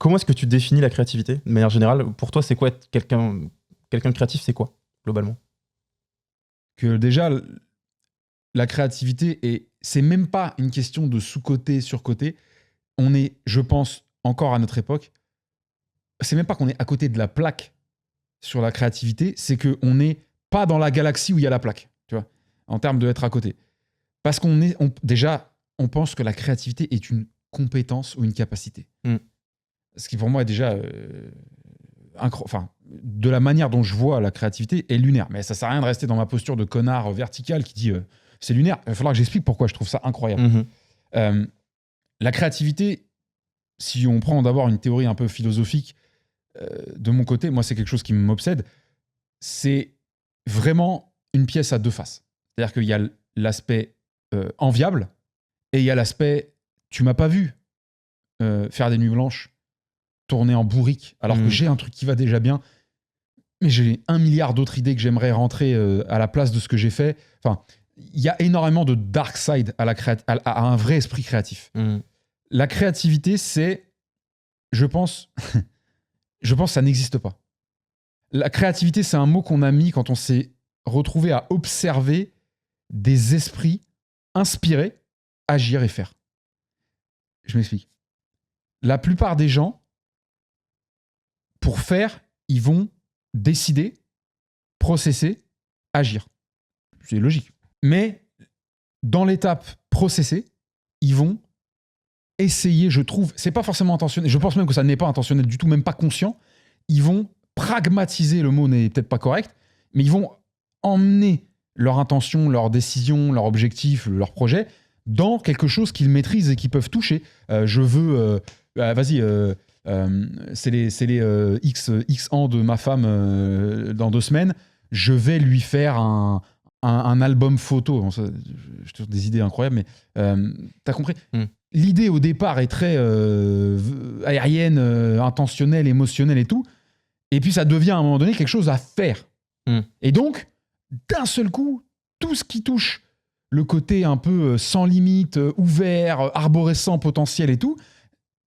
comment est-ce que tu définis la créativité de manière générale? Pour toi, c'est quoi être quelqu'un de créatif, c'est quoi, globalement? Que déjà, la créativité, c'est même pas une question de sous-côté, sur-côté. On est, je pense, encore à notre époque, c'est même pas qu'on est à côté de la plaque sur la créativité, c'est qu'on n'est pas dans la galaxie où il y a la plaque, tu vois, en termes d'être à côté. Parce déjà, on pense que la créativité est une compétence ou une capacité. Ce qui, pour moi, est déjà... de la manière dont je vois la créativité est lunaire. Mais ça sert à rien de rester dans ma posture de connard vertical qui dit c'est lunaire. Il va falloir que j'explique pourquoi je trouve ça incroyable. La créativité, si on prend d'abord une théorie un peu philosophique, de mon côté, moi, c'est quelque chose qui m'obsède. C'est vraiment une pièce à deux faces. C'est-à-dire qu'il y a l'aspect enviable et il y a l'aspect tu m'as pas vu faire des nuits blanches, tourner en bourrique, alors que j'ai un truc qui va déjà bien, mais j'ai 1 milliard d'autres idées que j'aimerais rentrer à la place de ce que j'ai fait. Enfin, il y a énormément de dark side à un vrai esprit créatif. La créativité, c'est, je pense que ça n'existe pas. La créativité, c'est un mot qu'on a mis quand on s'est retrouvé à observer des esprits inspirés, agir et faire. Je m'explique. La plupart des gens, pour faire, ils vont décider, processer, agir. C'est logique. Mais dans l'étape processer, ils vont essayer, je trouve, c'est pas forcément intentionnel, je pense même que ça n'est pas intentionnel du tout, même pas conscient, ils vont pragmatiser, le mot n'est peut-être pas correct, mais ils vont emmener leur intention, leur décision, leur objectif, leur projet dans quelque chose qu'ils maîtrisent et qu'ils peuvent toucher. Je veux... c'est les X ans de ma femme dans 2 semaines, je vais lui faire un album photo. Bon, je trouve des idées incroyables, mais t'as compris. L'idée au départ est très aérienne, intentionnelle, émotionnelle et tout. Et puis ça devient à un moment donné quelque chose à faire. Et donc, d'un seul coup, tout ce qui touche le côté un peu sans limite, ouvert, arborescent, potentiel et tout,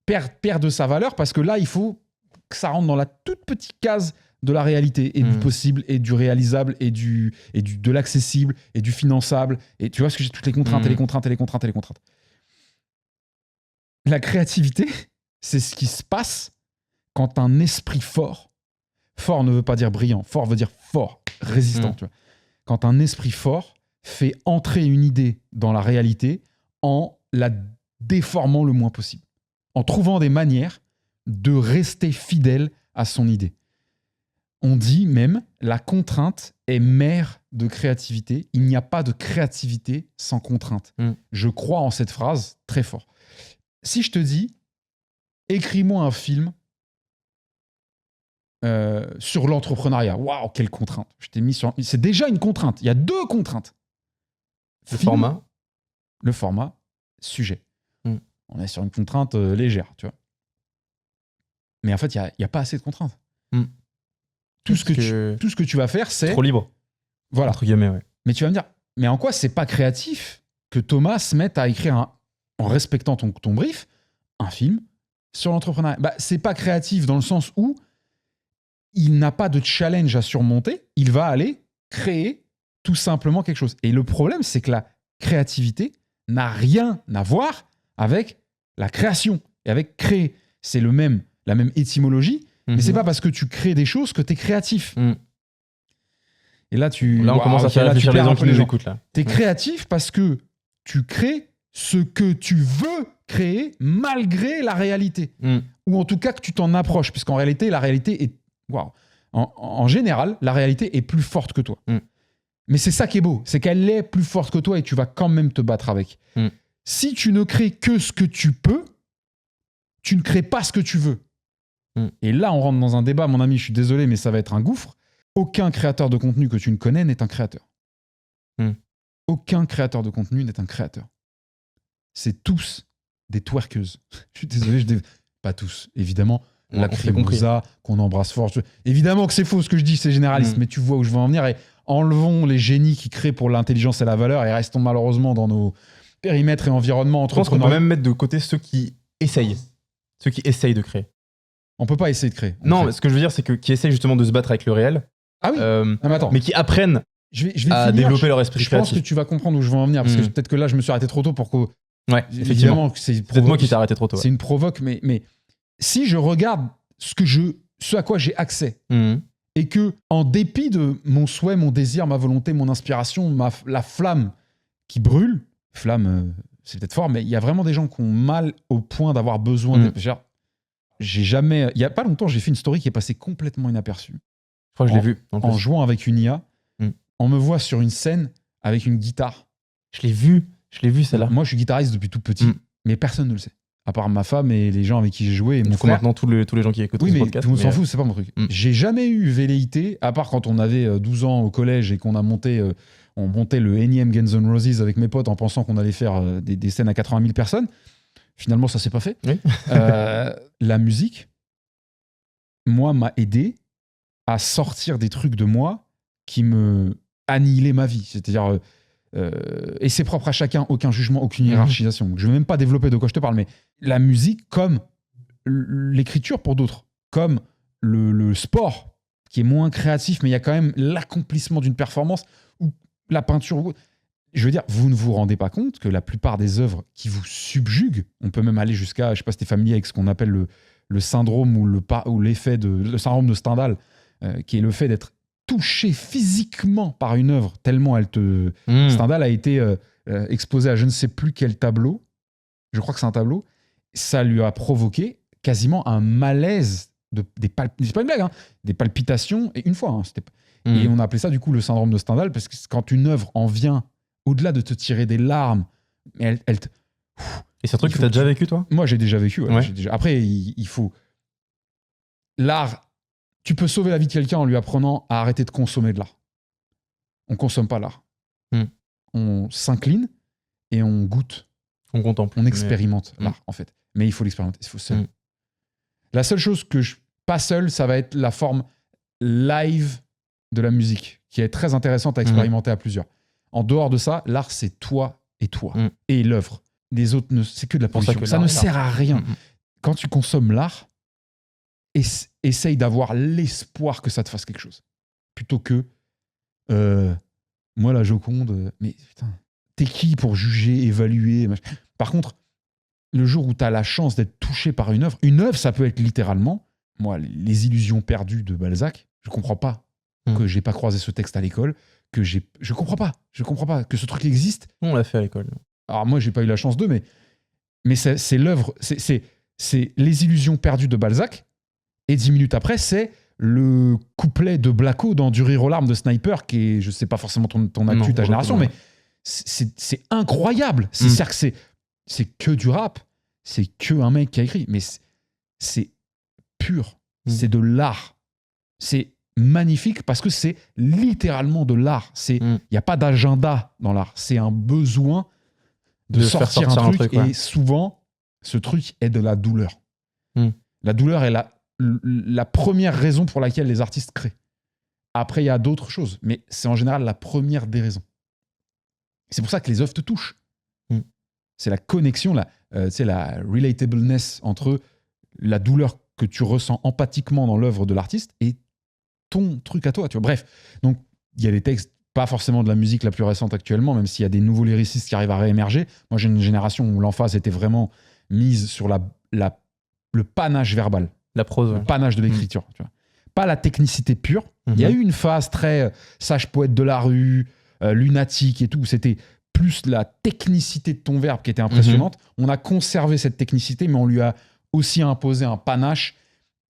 perd de sa valeur parce que là, il faut que ça rentre dans la toute petite case de la réalité et du possible et du réalisable et de l'accessible et du finançable. Et tu vois ce que j'ai, toutes les contraintes et les contraintes et les contraintes et les contraintes. La créativité, c'est ce qui se passe quand un esprit fort ne veut pas dire brillant, fort veut dire fort, résistant. Tu vois. Quand un esprit fort fait entrer une idée dans la réalité en la déformant le moins possible, en trouvant des manières de rester fidèle à son idée. On dit même la contrainte est mère de créativité. Il n'y a pas de créativité sans contrainte. Je crois en cette phrase très fort. Si je te dis, écris-moi un film sur l'entrepreneuriat. Waouh, quelle contrainte. Je t'ai mis sur... C'est déjà une contrainte. Il y a 2 contraintes. Le format, sujet. On est sur une contrainte légère, tu vois. Mais en fait, il n'y a pas assez de contraintes. Tout ce que tu vas faire, c'est... Trop libre. Voilà. Entre guillemets, ouais. Mais tu vas me dire, mais en quoi c'est pas créatif que Thomas se mette à écrire, en respectant ton brief, un film sur l'entrepreneuriat? C'est pas créatif dans le sens où il n'a pas de challenge à surmonter. Il va aller créer tout simplement quelque chose. Et le problème, c'est que la créativité n'a rien à voir avec la création et avec créer. C'est la même étymologie, mais c'est pas parce que tu crées des choses que tu es créatif. Et là, on commence à faire réfléchir les gens qui nous écoutent. Tu es créatif parce que tu crées ce que tu veux créer malgré la réalité. Ou en tout cas que tu t'en approches, puisqu'en réalité, la réalité est... En général, la réalité est plus forte que toi. Mais c'est ça qui est beau, c'est qu'elle est plus forte que toi et tu vas quand même te battre avec. Si tu ne crées que ce que tu peux, tu ne crées pas ce que tu veux. Et là, on rentre dans un débat, mon ami, je suis désolé, mais ça va être un gouffre. Aucun créateur de contenu que tu ne connais n'est un créateur. Aucun créateur de contenu n'est un créateur. C'est tous des twerkeuses. Je suis désolé, pas tous, évidemment. La Crémousa, qu'on embrasse fort. Évidemment que c'est faux ce que je dis, c'est généraliste, mais tu vois où je veux en venir. Et enlevons les génies qui créent pour l'intelligence et la valeur et restons malheureusement dans nos périmètres et environnements entrepreneuriaux. Je pense qu'on peut même mettre de côté ceux qui essayent de créer. On peut pas essayer de créer. Non, ce que je veux dire, c'est que qui essayent justement de se battre avec le réel. Ah oui. Mais attends. Mais qui apprennent je vais à développer leur esprit créatif. Je pense que tu vas comprendre où je veux en venir, parce que peut-être que là, je me suis arrêté trop tôt pour que. Ouais, effectivement. C'est peut-être moi qui t'ai arrêté trop tôt. C'est une provoque, mais si je regarde ce à quoi j'ai accès, et que, en dépit de mon souhait, mon désir, ma volonté, mon inspiration, la flamme qui brûle, c'est peut-être fort, mais il y a vraiment des gens qui ont mal au point d'avoir besoin. J'ai jamais. Il y a pas longtemps, j'ai fait une story qui est passée complètement inaperçue. Je crois que je l'ai vu. En jouant avec une IA, on me voit sur une scène avec une guitare. Je l'ai vu celle-là. Moi, je suis guitariste depuis tout petit, mais personne ne le sait. À part ma femme et les gens avec qui j'ai joué. Et mon frère. Maintenant, tous les gens qui écoutent ce podcast. Tout le monde s'en fout, c'est pas mon truc. J'ai jamais eu velléité, à part quand on avait 12 ans au collège et qu'on a on montait le énième Guns N' Roses avec mes potes en pensant qu'on allait faire des scènes à 80 000 personnes. Finalement, ça s'est pas fait. Oui. La musique, moi, m'a aidé à sortir des trucs de moi qui me annihilaient ma vie. C'est-à-dire, et c'est propre à chacun, aucun jugement, aucune hiérarchisation. Je ne vais même pas développer de quoi je te parle, mais la musique, comme l'écriture pour d'autres, comme le sport, qui est moins créatif, mais il y a quand même l'accomplissement d'une performance, ou la peinture. Je veux dire, vous ne vous rendez pas compte que la plupart des œuvres qui vous subjuguent, on peut même aller jusqu'à, je ne sais pas si tu es familier avec ce qu'on appelle le syndrome ou l'effet le syndrome de Stendhal, qui est le fait d'être touché physiquement par une œuvre, tellement elle te... Stendhal a été exposé à je ne sais plus quel tableau, je crois que c'est un tableau, ça lui a provoqué quasiment un malaise, c'est pas une blague, hein, des palpitations, et une fois, hein, et on a appelé ça du coup le syndrome de Stendhal, parce que quand une œuvre en vient, au-delà de te tirer des larmes, elle te... Et c'est un truc que tu as déjà vécu, toi ? Moi, j'ai déjà vécu. Ouais. Ouais. Après, il faut... L'art, tu peux sauver la vie de quelqu'un en lui apprenant à arrêter de consommer de l'art. On consomme pas l'art. On s'incline et on goûte. On contemple. On expérimente l'art, en fait. Mais il faut l'expérimenter. Il faut seul. La seule chose pas seul, ça va être la forme live de la musique, qui est très intéressante à expérimenter à plusieurs. En dehors de ça, l'art, c'est toi et toi. Et l'œuvre. Les autres, c'est que de la pollution. Ça ne sert à rien. Quand tu consommes l'art, essaye d'avoir l'espoir que ça te fasse quelque chose. Plutôt que moi, la Joconde, mais putain, t'es qui pour juger, évaluer ? Par contre, le jour où t'as la chance d'être touché par une œuvre, ça peut être littéralement, moi, les illusions perdues de Balzac, je comprends pas que j'ai pas croisé ce texte à l'école, je comprends pas que ce truc existe. On l'a fait à l'école. Alors moi, j'ai pas eu la chance d'eux, mais c'est l'œuvre, c'est les illusions perdues de Balzac, et 10 minutes après, c'est le couplet de Blacko dans Du rire aux larmes de Sniper, qui est, je sais pas forcément ton actu, ta génération, mais c'est incroyable. C'est-à-dire que c'est que du rap, c'est que un mec qui a écrit, mais c'est pur, c'est de l'art. C'est magnifique parce que c'est littéralement de l'art. Il n'y a pas d'agenda dans l'art, c'est un besoin de sortir un truc, et souvent, ce truc est de la douleur. La douleur est la première raison pour laquelle les artistes créent. Après, il y a d'autres choses, mais c'est en général la première des raisons. C'est pour ça que les œuvres te touchent. C'est la connexion, la relatableness entre la douleur que tu ressens empathiquement dans l'œuvre de l'artiste et ton truc à toi. Tu vois. Bref, donc il y a des textes, pas forcément de la musique la plus récente actuellement, même s'il y a des nouveaux lyricistes qui arrivent à réémerger. Moi, j'ai une génération où l'emphase était vraiment mise sur le panache verbal. La prose. Le panache de l'écriture. Tu vois. Pas la technicité pure. Il y a eu une phase très sage poète de la rue, lunatique et tout. C'était plus la technicité de ton verbe qui était impressionnante. On a conservé cette technicité, mais on lui a aussi imposé un panache.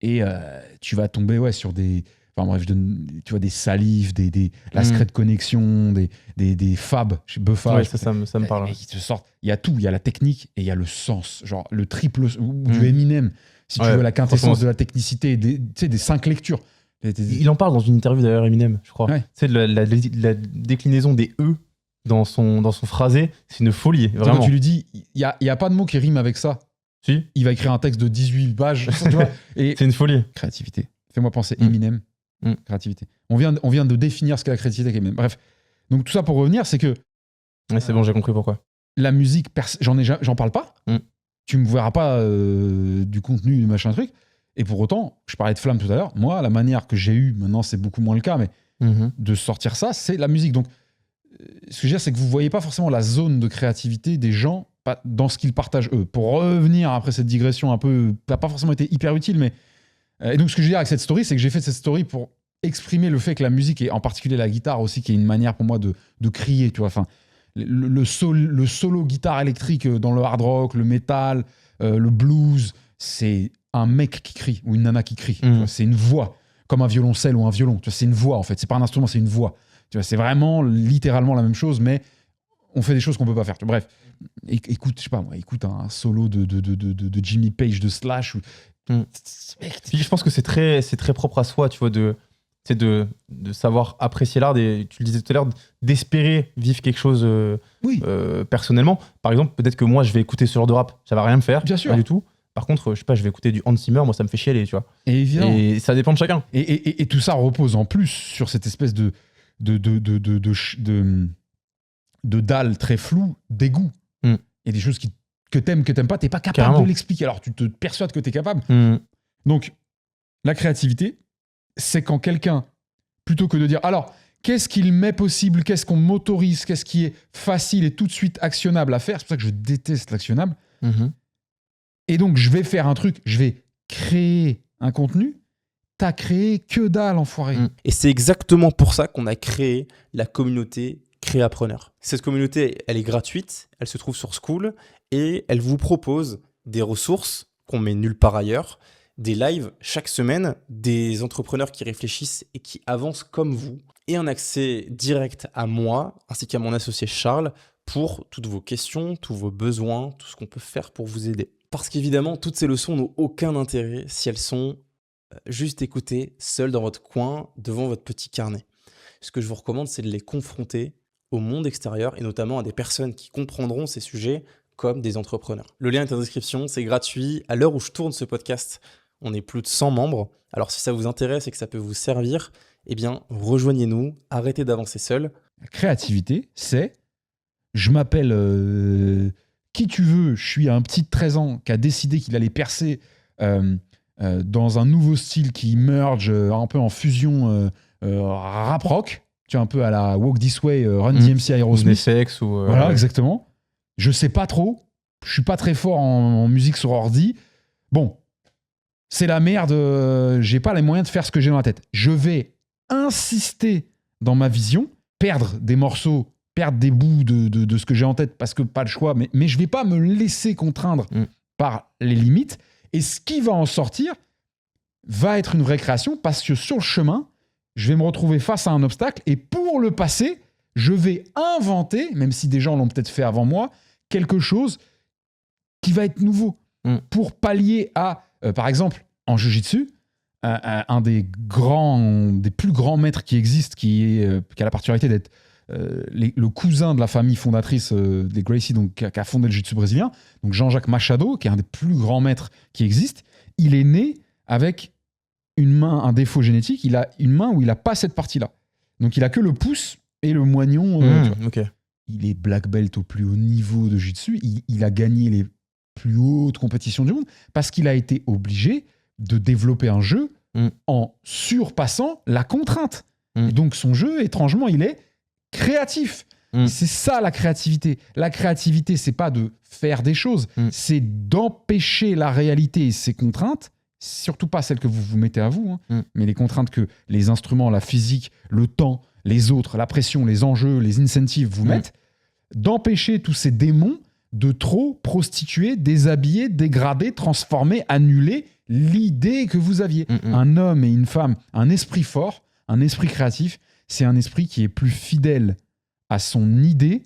Et tu vas tomber sur des... Enfin bref, tu vois, des salives, la secrète connexion, des fabs chez Buffa. Ouais, ça me parle. Il y a tout. Il y a la technique et il y a le sens. Genre le triple du Eminem. Si tu veux la quintessence de la technicité, des 5 lectures. Il en parle dans une interview d'ailleurs, Eminem, je crois. Tu sais, la déclinaison des E dans son phrasé, c'est une folie, vraiment. Quand tu lui dis, il y a pas de mot qui rime avec ça. Si. Il va écrire un texte de 18 pages. Tu vois, et c'est une folie. Créativité. Fais-moi penser Eminem. Créativité. On vient de définir ce qu'est la créativité avec Eminem. Bref. Donc tout ça pour revenir, c'est que... Ouais, c'est bon, j'ai compris pourquoi. La musique, j'en parle pas. Tu me verras pas du contenu, machin truc. Et pour autant, je parlais de flamme tout à l'heure, moi, la manière que j'ai eue, maintenant c'est beaucoup moins le cas, mais de sortir ça, c'est la musique. Donc, ce que je veux dire, c'est que vous voyez pas forcément la zone de créativité des gens dans ce qu'ils partagent eux. Pour revenir après cette digression un peu, qui n'a pas forcément été hyper utile, mais... Et donc, ce que je veux dire avec cette story, c'est que j'ai fait cette story pour exprimer le fait que la musique, et en particulier la guitare aussi, qui est une manière pour moi de crier, tu vois. Enfin, le solo guitare électrique dans le hard rock, le metal, le blues, c'est un mec qui crie ou une nana qui crie. Tu vois, c'est une voix, comme un violoncelle ou un violon. Tu vois, c'est une voix, en fait. C'est pas un instrument, c'est une voix. Tu vois, c'est vraiment littéralement la même chose, mais on fait des choses qu'on peut pas faire. Bref, écoute, je sais pas moi, écoute un solo de Jimmy Page, de Slash. Puis je pense que c'est très propre à soi, tu vois, de savoir apprécier l'art, tu le disais tout à l'heure, d'espérer vivre quelque chose personnellement. Par exemple, peut-être que moi, je vais écouter ce genre de rap, ça va rien me faire, bien sûr, pas du tout. Par contre, je sais pas, je vais écouter du Hans Zimmer, moi ça me fait chialer, tu vois. Et ça dépend de chacun. Et tout ça repose en plus sur cette espèce de dalle très floue, d'égout. Et des choses que t'aimes pas, t'es pas capable de l'expliquer. Alors tu te persuades que t'es capable. Donc, la créativité, c'est quand quelqu'un, plutôt que de dire, alors, qu'est-ce qu'il m'est possible, qu'est-ce qu'on m'autorise, qu'est-ce qui est facile et tout de suite actionnable à faire, c'est pour ça que je déteste l'actionnable. Et donc, je vais faire un truc, je vais créer un contenu. T'as créé que dalle, enfoiré. Et c'est exactement pour ça qu'on a créé la communauté Créapreneur. Cette communauté, elle est gratuite, elle se trouve sur Skool et elle vous propose des ressources qu'on met nulle part ailleurs, des lives chaque semaine, des entrepreneurs qui réfléchissent et qui avancent comme vous, et un accès direct à moi ainsi qu'à mon associé Charles pour toutes vos questions, tous vos besoins, tout ce qu'on peut faire pour vous aider. Parce qu'évidemment, toutes ces leçons n'ont aucun intérêt si elles sont juste écoutées seules dans votre coin, devant votre petit carnet. Ce que je vous recommande, c'est de les confronter au monde extérieur et notamment à des personnes qui comprendront ces sujets comme des entrepreneurs. Le lien est en description, c'est gratuit. À l'heure où je tourne ce podcast, on est plus de 100 membres. Alors si ça vous intéresse et que ça peut vous servir, eh bien rejoignez-nous, arrêtez d'avancer seul. La créativité, c'est je m'appelle qui tu veux, je suis un petit de 13 ans qui a décidé qu'il allait percer dans un nouveau style qui merge un peu en fusion rap rock. Tu vois, un peu à la Walk This Way, Run DMC, Aerosmith. FX ou... voilà, exactement. Je sais pas trop. Je suis pas très fort en musique sur ordi. Bon, c'est la merde. J'ai pas les moyens de faire ce que j'ai dans la tête. Je vais insister dans ma vision, perdre des morceaux, perdre des bouts de ce que j'ai en tête parce que pas le choix, mais je vais pas me laisser contraindre par les limites. Et ce qui va en sortir va être une vraie création parce que sur le chemin, je vais me retrouver face à un obstacle et pour le passer, je vais inventer, même si des gens l'ont peut-être fait avant moi, quelque chose qui va être nouveau pour pallier à, par exemple, en jiu-jitsu, un des plus grands maîtres qui existent, qui a la particularité d'être le cousin de la famille fondatrice des Gracie, donc qui a fondé le jiu-jitsu brésilien, donc Jean-Jacques Machado, qui est un des plus grands maîtres qui existent. Il est né avec une main, un défaut génétique, il a une main où il n'a pas cette partie-là. Donc il a que le pouce et le moignon. Okay. Il est black belt au plus haut niveau de jiu-jitsu. Il a gagné les plus hautes compétitions du monde parce qu'il a été obligé de développer un jeu en surpassant la contrainte. Et donc son jeu, étrangement, il est créatif. C'est ça la créativité. La créativité, c'est pas de faire des choses, c'est d'empêcher la réalité et ses contraintes, surtout pas celles que vous vous mettez à vous, mais les contraintes que les instruments, la physique, le temps, les autres, la pression, les enjeux, les incentives vous mettent, d'empêcher tous ces démons de trop prostituer, déshabiller, dégrader, transformer, annuler l'idée que vous aviez. Un homme et une femme, un esprit fort, un esprit créatif, c'est un esprit qui est plus fidèle à son idée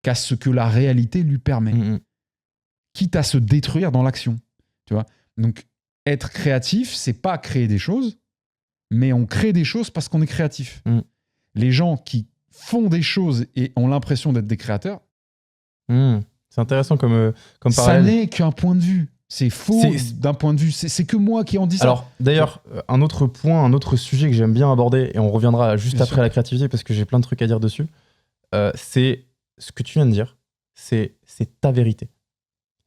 qu'à ce que la réalité lui permet. Quitte à se détruire dans l'action. Tu vois ? Donc, être créatif, c'est pas créer des choses, mais on crée des choses parce qu'on est créatif. Les gens qui font des choses et ont l'impression d'être des créateurs, c'est intéressant comme parallèle. Ça n'est qu'un point de vue. C'est faux d'un point de vue. C'est que moi qui en dis ça. Alors, d'ailleurs, un autre point, un autre sujet que j'aime bien aborder, et on reviendra juste après la créativité parce que j'ai plein de trucs à dire dessus, c'est ce que tu viens de dire, c'est ta vérité.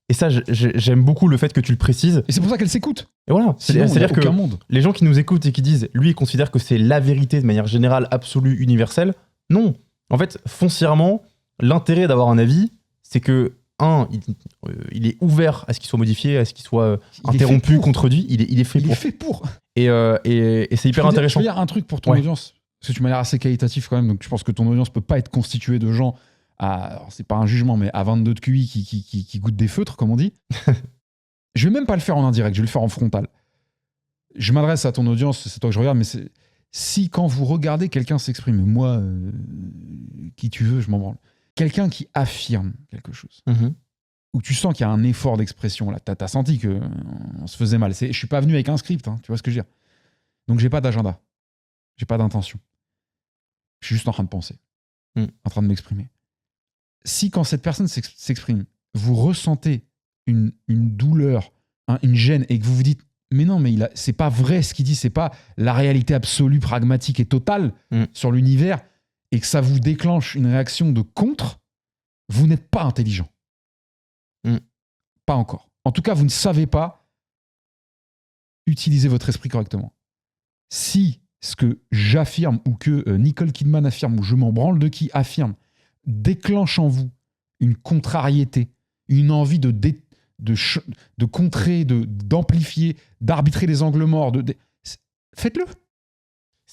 Et ça, j'aime beaucoup le fait que tu le précises. Et c'est pour ça qu'elle s'écoute. Et voilà. C'est-à-dire que monde. Les gens qui nous écoutent et qui disent, lui, il considère que c'est la vérité de manière générale, absolue, universelle. Non. En fait, foncièrement, l'intérêt d'avoir un avis, c'est que, il est ouvert à ce qu'il soit modifié, à ce qu'il soit interrompu, contredit. Il est fait pour. Il est fait pour. Et c'est hyper intéressant. Je veux dire un truc pour ton audience. Parce que tu m'as l'air assez qualitatif quand même, donc je pense que ton audience peut pas être constituée de gens alors c'est pas un jugement, mais à 22 de QI qui goûtent des feutres, comme on dit. Je vais même pas le faire en indirect, je vais le faire en frontal. Je m'adresse à ton audience, c'est toi que je regarde, mais si quand vous regardez quelqu'un s'exprimer, moi, qui tu veux, je m'en branle, quelqu'un qui affirme quelque chose, où tu sens qu'il y a un effort d'expression, là, t'as senti qu'on se faisait mal. Je suis pas venu avec un script, hein, tu vois ce que je veux dire. Donc j'ai pas d'agenda, j'ai pas d'intention. Je suis juste en train de penser, en train de m'exprimer. Si quand cette personne s'exprime, vous ressentez une douleur, une gêne, et que vous vous dites mais non, mais c'est pas vrai ce qu'il dit, c'est pas la réalité absolue, pragmatique et totale sur l'univers, et que ça vous déclenche une réaction de contre, vous n'êtes pas intelligent. Pas encore. En tout cas, vous ne savez pas utiliser votre esprit correctement. Si ce que j'affirme ou que Nicole Kidman affirme ou je m'en branle de qui affirme déclenche en vous une contrariété, une envie de contrer, d'amplifier, d'arbitrer les angles morts, faites-le.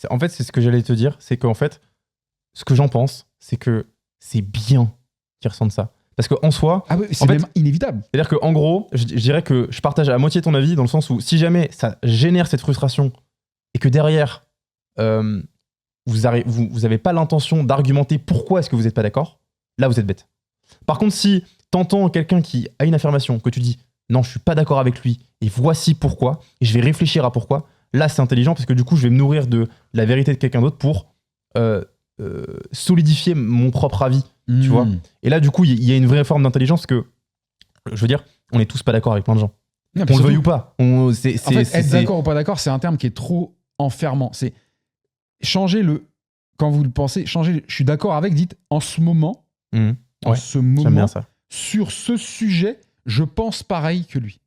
En fait, c'est ce que j'allais te dire, c'est qu'en fait, ce que j'en pense, c'est que c'est bien qu'ils ressentent ça. Parce qu'en soi, c'est même inévitable. C'est-à-dire qu'en gros, je dirais que je partage à moitié ton avis, dans le sens où si jamais ça génère cette frustration et que derrière, vous n'avez pas l'intention d'argumenter pourquoi est-ce que vous n'êtes pas d'accord, là vous êtes bête. Par contre, si t'entends quelqu'un qui a une affirmation, que tu dis non, je suis pas d'accord avec lui, et voici pourquoi, et je vais réfléchir à pourquoi, là c'est intelligent parce que du coup je vais me nourrir de la vérité de quelqu'un d'autre pour solidifier mon propre avis, tu vois. Et là du coup il y a une vraie forme d'intelligence que, je veux dire, on est tous pas d'accord avec plein de gens. Non, on le veuille ou pas. Être d'accord ou pas d'accord, c'est un terme qui est trop enfermant. C'est changer quand vous le pensez, je suis d'accord avec, dites en ce moment, ce moment, sur ce sujet, je pense pareil que lui.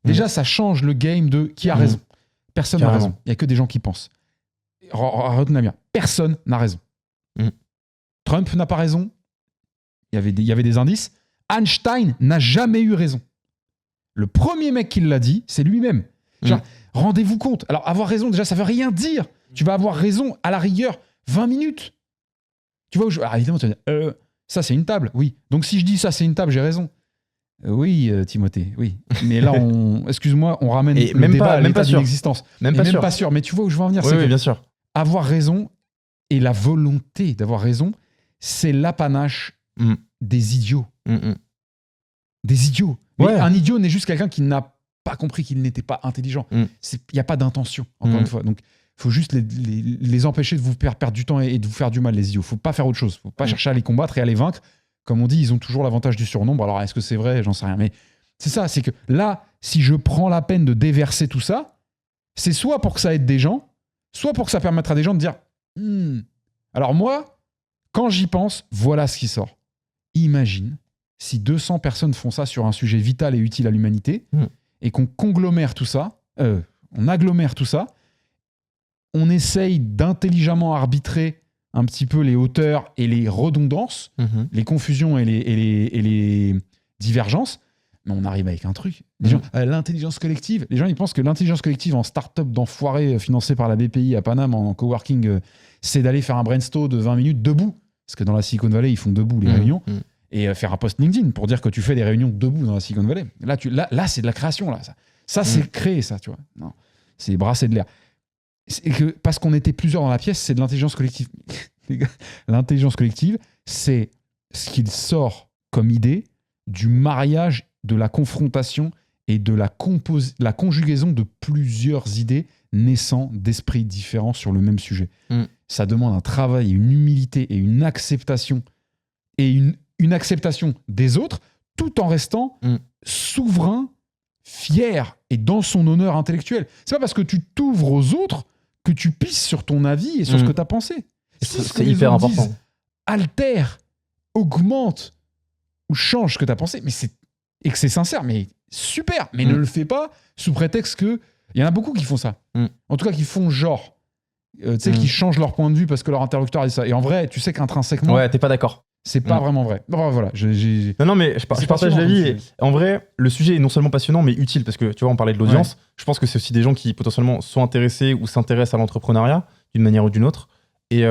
Déjà, ça change le game de qui a raison. Personne n'a raison. Il n'y a que des gens qui pensent. Retenez bien, personne n'a raison. Trump n'a pas raison. Il y avait des indices. Einstein n'a jamais eu raison. Le premier mec qui l'a dit, c'est lui-même. Genre, rendez-vous compte. Alors, avoir raison, déjà, ça veut rien dire. Tu vas avoir raison, à la rigueur, 20 minutes. Tu vois où évidemment, tu vas dire, ça, c'est une table. Oui. Donc, si je dis ça, c'est une table, j'ai raison. Oui, Timothée, oui. Mais là, excuse-moi, on ramène le débat à l'état d'une existence. Même pas sûr. Mais tu vois où je veux en venir, c'est que bien sûr. Avoir raison et la volonté d'avoir raison, c'est l'apanage des idiots. Des idiots. Mais un idiot n'est juste quelqu'un qui n'a pas compris qu'il n'était pas intelligent. Il n'y a pas d'intention, encore une fois. Donc, il faut juste les empêcher de vous perdre du temps et de vous faire du mal, les idiots. Il ne faut pas faire autre chose. Il ne faut pas chercher à les combattre et à les vaincre. Comme on dit, ils ont toujours l'avantage du surnombre. Alors, est-ce que c'est vrai? J'en sais rien. Mais c'est ça, c'est que là, si je prends la peine de déverser tout ça, c'est soit pour que ça aide des gens, soit pour que ça permette à des gens de dire alors moi, quand j'y pense, voilà ce qui sort. Imagine si 200 personnes font ça sur un sujet vital et utile à l'humanité et qu'on conglomère tout ça, on agglomère tout ça, on essaye d'intelligemment arbitrer un petit peu les hauteurs et les redondances, les confusions et les divergences, mais on arrive avec un truc. Les gens, l'intelligence collective, les gens ils pensent que l'intelligence collective en start-up d'enfoirés financée par la BPI à Paname en coworking, c'est d'aller faire un brainstorm de 20 minutes debout. Parce que dans la Silicon Valley, ils font debout les réunions. Et faire un post LinkedIn pour dire que tu fais des réunions debout dans la Silicon Valley. Là c'est de la création. Là. Ça c'est créer, ça, tu vois. Non, c'est brasser de l'air. Parce qu'on était plusieurs dans la pièce, c'est de l'intelligence collective. L'intelligence collective, c'est ce qu'il sort comme idée du mariage, de la confrontation et de la conjugaison de plusieurs idées naissant d'esprits différents sur le même sujet. Ça demande un travail, une humilité et une acceptation une acceptation des autres tout en restant souverain, fier et dans son honneur intellectuel. C'est pas parce que tu t'ouvres aux autres que tu pisses sur ton avis et sur ce que tu as pensé. C'est hyper important. Altère, augmente ou change ce que tu as pensé, mais c'est et que c'est sincère, mais super, mais ne le fais pas sous prétexte que... Il y en a beaucoup qui font ça. En tout cas, qui font genre, tu sais, qui changent leur point de vue parce que leur interlocuteur a dit ça. Et en vrai, tu sais qu'intrinsèquement... Ouais, t'es pas d'accord. C'est pas vraiment vrai. Bon, voilà. Non, mais je partage l'avis. Et en vrai, le sujet est non seulement passionnant, mais utile. Parce que, tu vois, on parlait de l'audience. Ouais. Je pense que c'est aussi des gens qui, potentiellement, sont intéressés ou s'intéressent à l'entrepreneuriat, d'une manière ou d'une autre. Et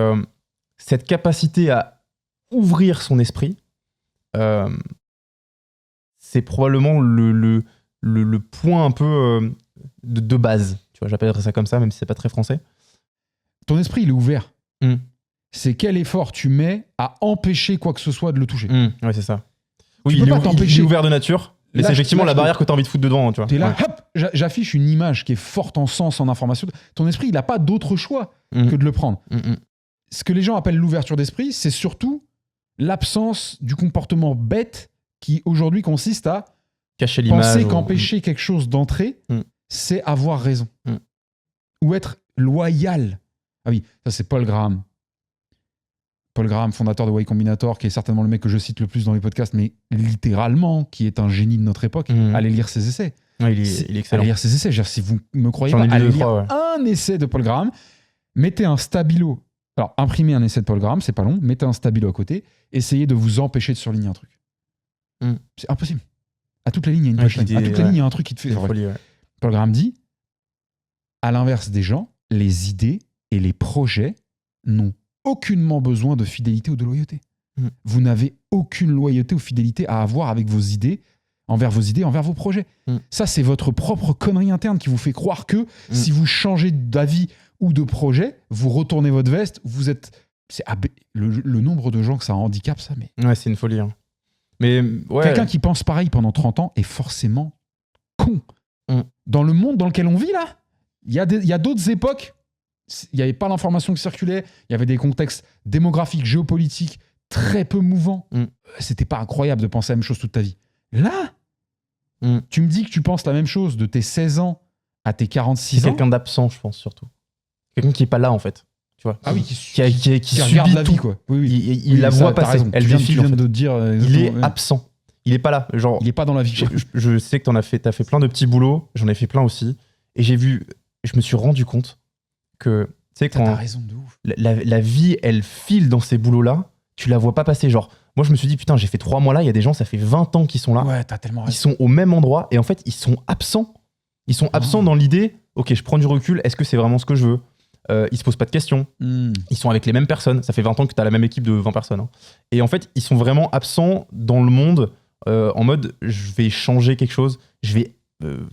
cette capacité à ouvrir son esprit, c'est probablement le point un peu de base. Tu vois, j'appellerais ça comme ça, même si c'est pas très français. Ton esprit, il est ouvert. C'est quel effort tu mets à empêcher quoi que ce soit de le toucher. Ouais, c'est ça. Oui, il est ouvert de nature, mais c'est effectivement la barrière que tu as envie de foutre dedans. Tu vois. T'es là, hop, j'affiche une image qui est forte en sens, en information. Ton esprit, il n'a pas d'autre choix que de le prendre. Ce que les gens appellent l'ouverture d'esprit, c'est surtout l'absence du comportement bête qui, aujourd'hui, consiste à cacher l'image. Penser qu'empêcher quelque chose d'entrer, c'est avoir raison. Ou être loyal. Ah oui, ça c'est Paul Graham. Paul Graham, fondateur de Y Combinator, qui est certainement le mec que je cite le plus dans les podcasts, mais littéralement, qui est un génie de notre époque. Allez lire ses essais. Ouais, il est excellent. Allez lire ses essais. Si vous me croyez pas, allez lire un essai de Paul Graham. Mettez un stabilo. Alors, imprimez un essai de Paul Graham, c'est pas long. Mettez un stabilo à côté. Essayez de vous empêcher de surligner un truc. C'est impossible. À toutes les lignes, il y a une punchline. À toutes les lignes, il y a un truc qui te fait... Folie, Paul Graham dit, à l'inverse des gens, les idées et les projets n'ont aucunement besoin de fidélité ou de loyauté. Vous n'avez aucune loyauté ou fidélité à avoir avec vos idées, envers vos projets. Ça, c'est votre propre connerie interne qui vous fait croire que si vous changez d'avis ou de projet, vous retournez votre veste, vous êtes... Le nombre de gens que ça handicape, ça, mais... Ouais, c'est une folie. Mais ouais. Quelqu'un qui pense pareil pendant 30 ans est forcément con. Dans le monde dans lequel on vit, là, il y a d'autres époques, il n'y avait pas l'information qui circulait, il y avait des contextes démographiques, géopolitiques très peu mouvants. C'était pas incroyable de penser la même chose toute ta vie. Là, tu me dis que tu penses la même chose de tes 16 ans à tes 46 ans. C'est quelqu'un d'absent, je pense, surtout. Quelqu'un qui n'est pas là, en fait. Tu vois, ah oui, qui subit la vie, quoi. Oui. Il la voit passer. Elle défile, en fait. De dire, il est absent. Il est pas là. Genre, il est pas dans la vie. Je sais que t'as fait plein de petits boulots. J'en ai fait plein aussi. Et je me suis rendu compte que, tu sais, quand t'as raison de ouf. La vie, elle file dans ces boulots-là, tu la vois pas passer. Genre, moi, je me suis dit, putain, j'ai fait 3 mois là. Il y a des gens, ça fait 20 ans qu'ils sont là. Ouais, t'as tellement raison. Ils sont au même endroit. Et en fait, ils sont absents. Ils sont absents dans l'idée, ok, je prends du recul. Est-ce que c'est vraiment ce que je veux? Ils se posent pas de questions. Ils sont avec les mêmes personnes. Ça fait 20 ans que tu as la même équipe de 20 personnes. Hein. Et en fait, ils sont vraiment absents dans le monde en mode je vais changer quelque chose, je vais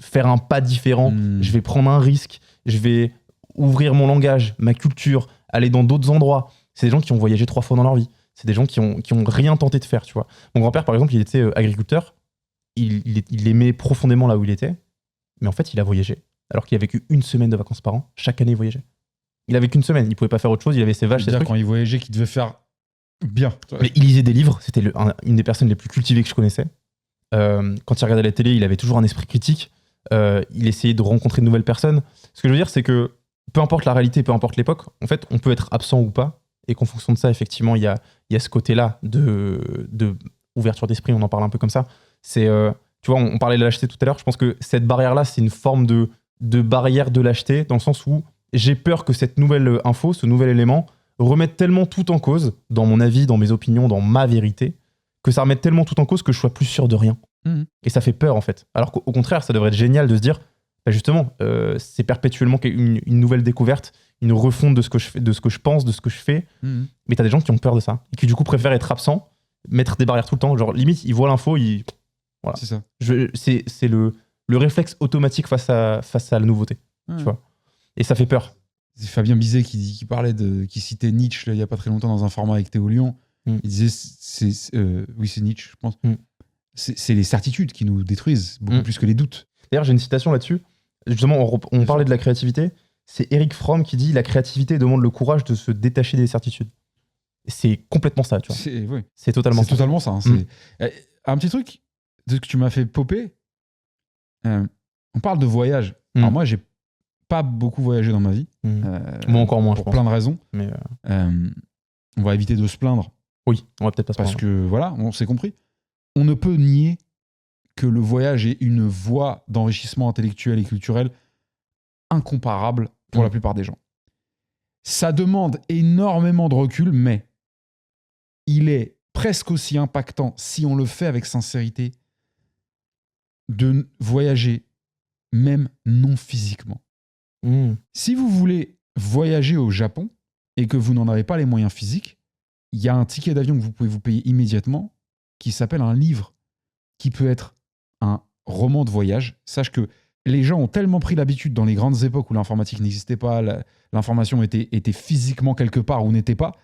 faire un pas différent, je vais prendre un risque, je vais ouvrir mon langage, ma culture, aller dans d'autres endroits. C'est des gens qui ont voyagé 3 fois dans leur vie. C'est des gens qui ont rien tenté de faire, tu vois. Mon grand-père, par exemple, il était agriculteur. Il aimait profondément là où il était. Mais en fait, il a voyagé. Alors qu'il a vécu 1 semaine de vacances par an. Chaque année, il voyageait. Il avait qu'une semaine, il pouvait pas faire autre chose, il avait ses vaches, ses trucs. Quand il voyageait, qu'il devait faire bien. Mais il lisait des livres, c'était une des personnes les plus cultivées que je connaissais. Quand il regardait la télé, il avait toujours un esprit critique. Il essayait de rencontrer de nouvelles personnes. Ce que je veux dire, c'est que peu importe la réalité, peu importe l'époque, en fait, on peut être absent ou pas, et qu'en fonction de ça, effectivement, il y a ce côté-là de ouverture d'esprit, on en parle un peu comme ça. C'est, tu vois, on parlait de lâcheté tout à l'heure, je pense que cette barrière-là, c'est une forme de barrière de lâcheté, dans le sens où j'ai peur que cette nouvelle info, ce nouvel élément, remette tellement tout en cause, dans mon avis, dans mes opinions, dans ma vérité, que ça remette tellement tout en cause que je sois plus sûr de rien. Et ça fait peur, en fait. Alors qu'au contraire, ça devrait être génial de se dire, bah justement, c'est perpétuellement une nouvelle découverte, une refonte de ce que je fais, de ce que je pense, de ce que je fais. Mais t'as des gens qui ont peur de ça, et qui du coup préfèrent être absents, mettre des barrières tout le temps. Genre, limite, ils voient l'info, voilà. C'est ça. C'est le réflexe automatique face à la nouveauté. Tu vois. Et ça fait peur. C'est Fabien Bizet qui citait Nietzsche là, il n'y a pas très longtemps dans un format avec Théo Lyon. Il disait, oui c'est Nietzsche je pense, c'est les certitudes qui nous détruisent beaucoup plus que les doutes. D'ailleurs j'ai une citation là-dessus, justement on parlait de la créativité, c'est Eric Fromm qui dit « La créativité demande le courage de se détacher des certitudes ». C'est complètement ça, tu vois. C'est totalement ça. C'est totalement ça. Un petit truc de ce que tu m'as fait popper, on parle de voyage. Alors moi j'ai pas beaucoup voyagé dans ma vie. Moi encore moins, pour plein de raisons. Mais on va éviter de se plaindre. Oui, on va peut-être pas se plaindre. Parce que voilà, on s'est compris. On ne peut nier que le voyage est une voie d'enrichissement intellectuel et culturel incomparable pour la plupart des gens. Ça demande énormément de recul, mais il est presque aussi impactant, si on le fait avec sincérité, de voyager, même non physiquement. Si vous voulez voyager au Japon et que vous n'en avez pas les moyens physiques, il y a un ticket d'avion que vous pouvez vous payer immédiatement qui s'appelle un livre, qui peut être un roman de voyage. Sache que les gens ont tellement pris l'habitude dans les grandes époques où l'informatique n'existait pas, l'information était physiquement quelque part ou n'était pas,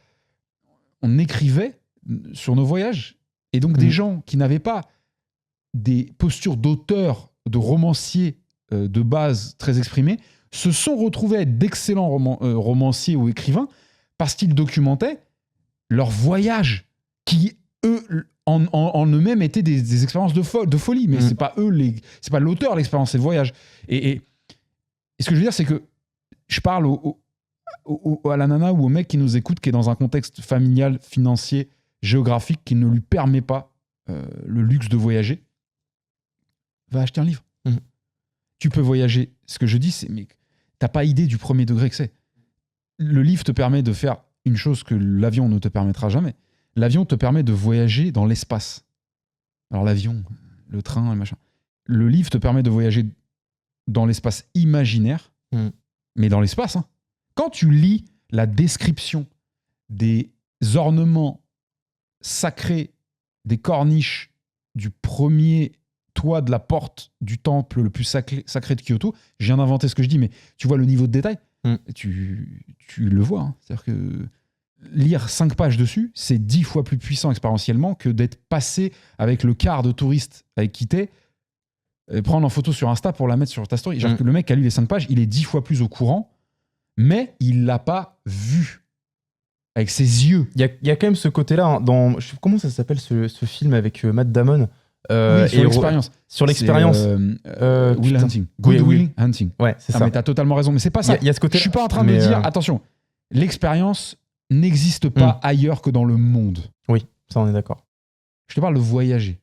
on écrivait sur nos voyages. Et donc des gens qui n'avaient pas des postures d'auteur, de romancier de base très exprimées, se sont retrouvés à être d'excellents romanciers ou écrivains parce qu'ils documentaient leurs voyages qui, eux, en eux-mêmes étaient des expériences de folie. Mais c'est pas c'est pas l'auteur l'expérience, c'est le voyage. Et ce que je veux dire, c'est que je parle à la nana ou au mec qui nous écoute, qui est dans un contexte familial, financier, géographique, qui ne lui permet pas le luxe de voyager. Va acheter un livre. Tu peux voyager. Ce que je dis, c'est, mais t'as pas idée du premier degré que c'est. Le livre te permet de faire une chose que l'avion ne te permettra jamais. L'avion te permet de voyager dans l'espace. Alors l'avion, le train, le machin. Le livre te permet de voyager dans l'espace imaginaire, mais dans l'espace. Hein. Quand tu lis la description des ornements sacrés, des corniches du premier toit de la porte du temple le plus sacré de Kyoto, je viens d'inventer ce que je dis, mais tu vois le niveau de détail, tu le vois. Hein. C'est-à-dire que lire 5 pages dessus, c'est 10 fois plus puissant expérientiellement que d'être passé avec le quart de touristes avec qui t'es, prendre en photo sur Insta pour la mettre sur ta story. Genre que le mec qui a lu les 5 pages, il est 10 fois plus au courant, mais il l'a pas vu avec ses yeux. Il y a quand même ce côté-là, hein, comment ça s'appelle ce film avec Matt Damon sur l'expérience. Sur l'expérience. Will Hunting. Good Will Hunting. Ouais, c'est ça. Mais t'as totalement raison. Mais c'est pas ça. Il y a ce côté. Je suis pas en train de me dire, attention, l'expérience n'existe pas ailleurs que dans le monde. Oui, ça on est d'accord. Je te parle de voyager.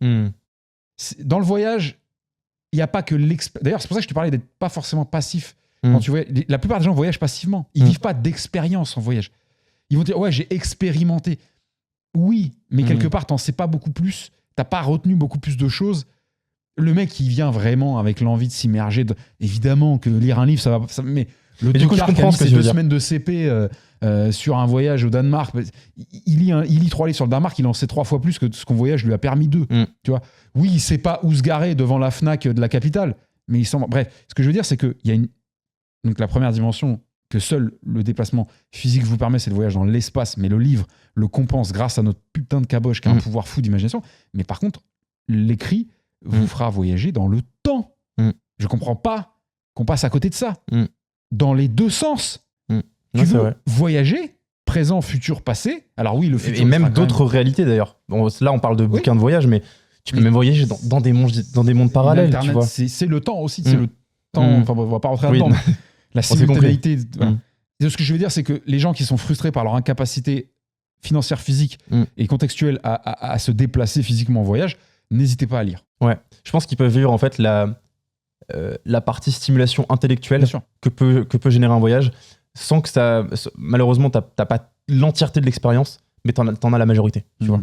Dans le voyage, il n'y a pas que l'expérience. D'ailleurs, c'est pour ça que je te parlais d'être pas forcément passif. Quand tu voyages, la plupart des gens voyagent passivement. Ils vivent pas d'expérience en voyage. Ils vont dire, ouais, j'ai expérimenté. Oui, mais quelque part, t'en sais pas beaucoup plus. T'as pas retenu beaucoup plus de choses. Le mec, il vient vraiment avec l'envie de s'immerger. Évidemment que lire un livre, ça va. Mais le tocard qui a mis ses 2 semaines de CP sur un voyage au Danemark, il lit 3 livres sur le Danemark, il en sait 3 fois plus que ce qu'on voyage lui a permis 2. Tu vois. Oui, il sait pas où se garer devant la Fnac de la capitale, mais il semble. Bref, ce que je veux dire, c'est qu'il y a donc la première dimension que seul le déplacement physique vous permet, c'est le voyage dans l'espace, mais le livre le compense grâce à notre putain de caboche qui a un pouvoir fou d'imagination. Mais par contre, l'écrit vous fera voyager dans le temps. Je comprends pas qu'on passe à côté de ça. Dans les 2 sens. Tu veux voyager, présent, futur, passé. Alors oui, le futur. Et même d'autres réalités d'ailleurs. Bon, là, on parle de bouquins de voyage, mais tu peux même voyager dans des mondes parallèles. Internet, tu vois. C'est le temps aussi. C'est le temps. Enfin, on va pas rentrer là-dedans. Mais la simultanéité. Voilà. Ce que je veux dire, c'est que les gens qui sont frustrés par leur incapacité financière, physique et contextuelle à se déplacer physiquement en voyage, n'hésitez pas à lire. Ouais. Je pense qu'ils peuvent vivre en fait la partie stimulation intellectuelle que peut générer un voyage sans que ça. Malheureusement, t'as pas l'entièreté de l'expérience, mais t'en as la majorité. Tu vois.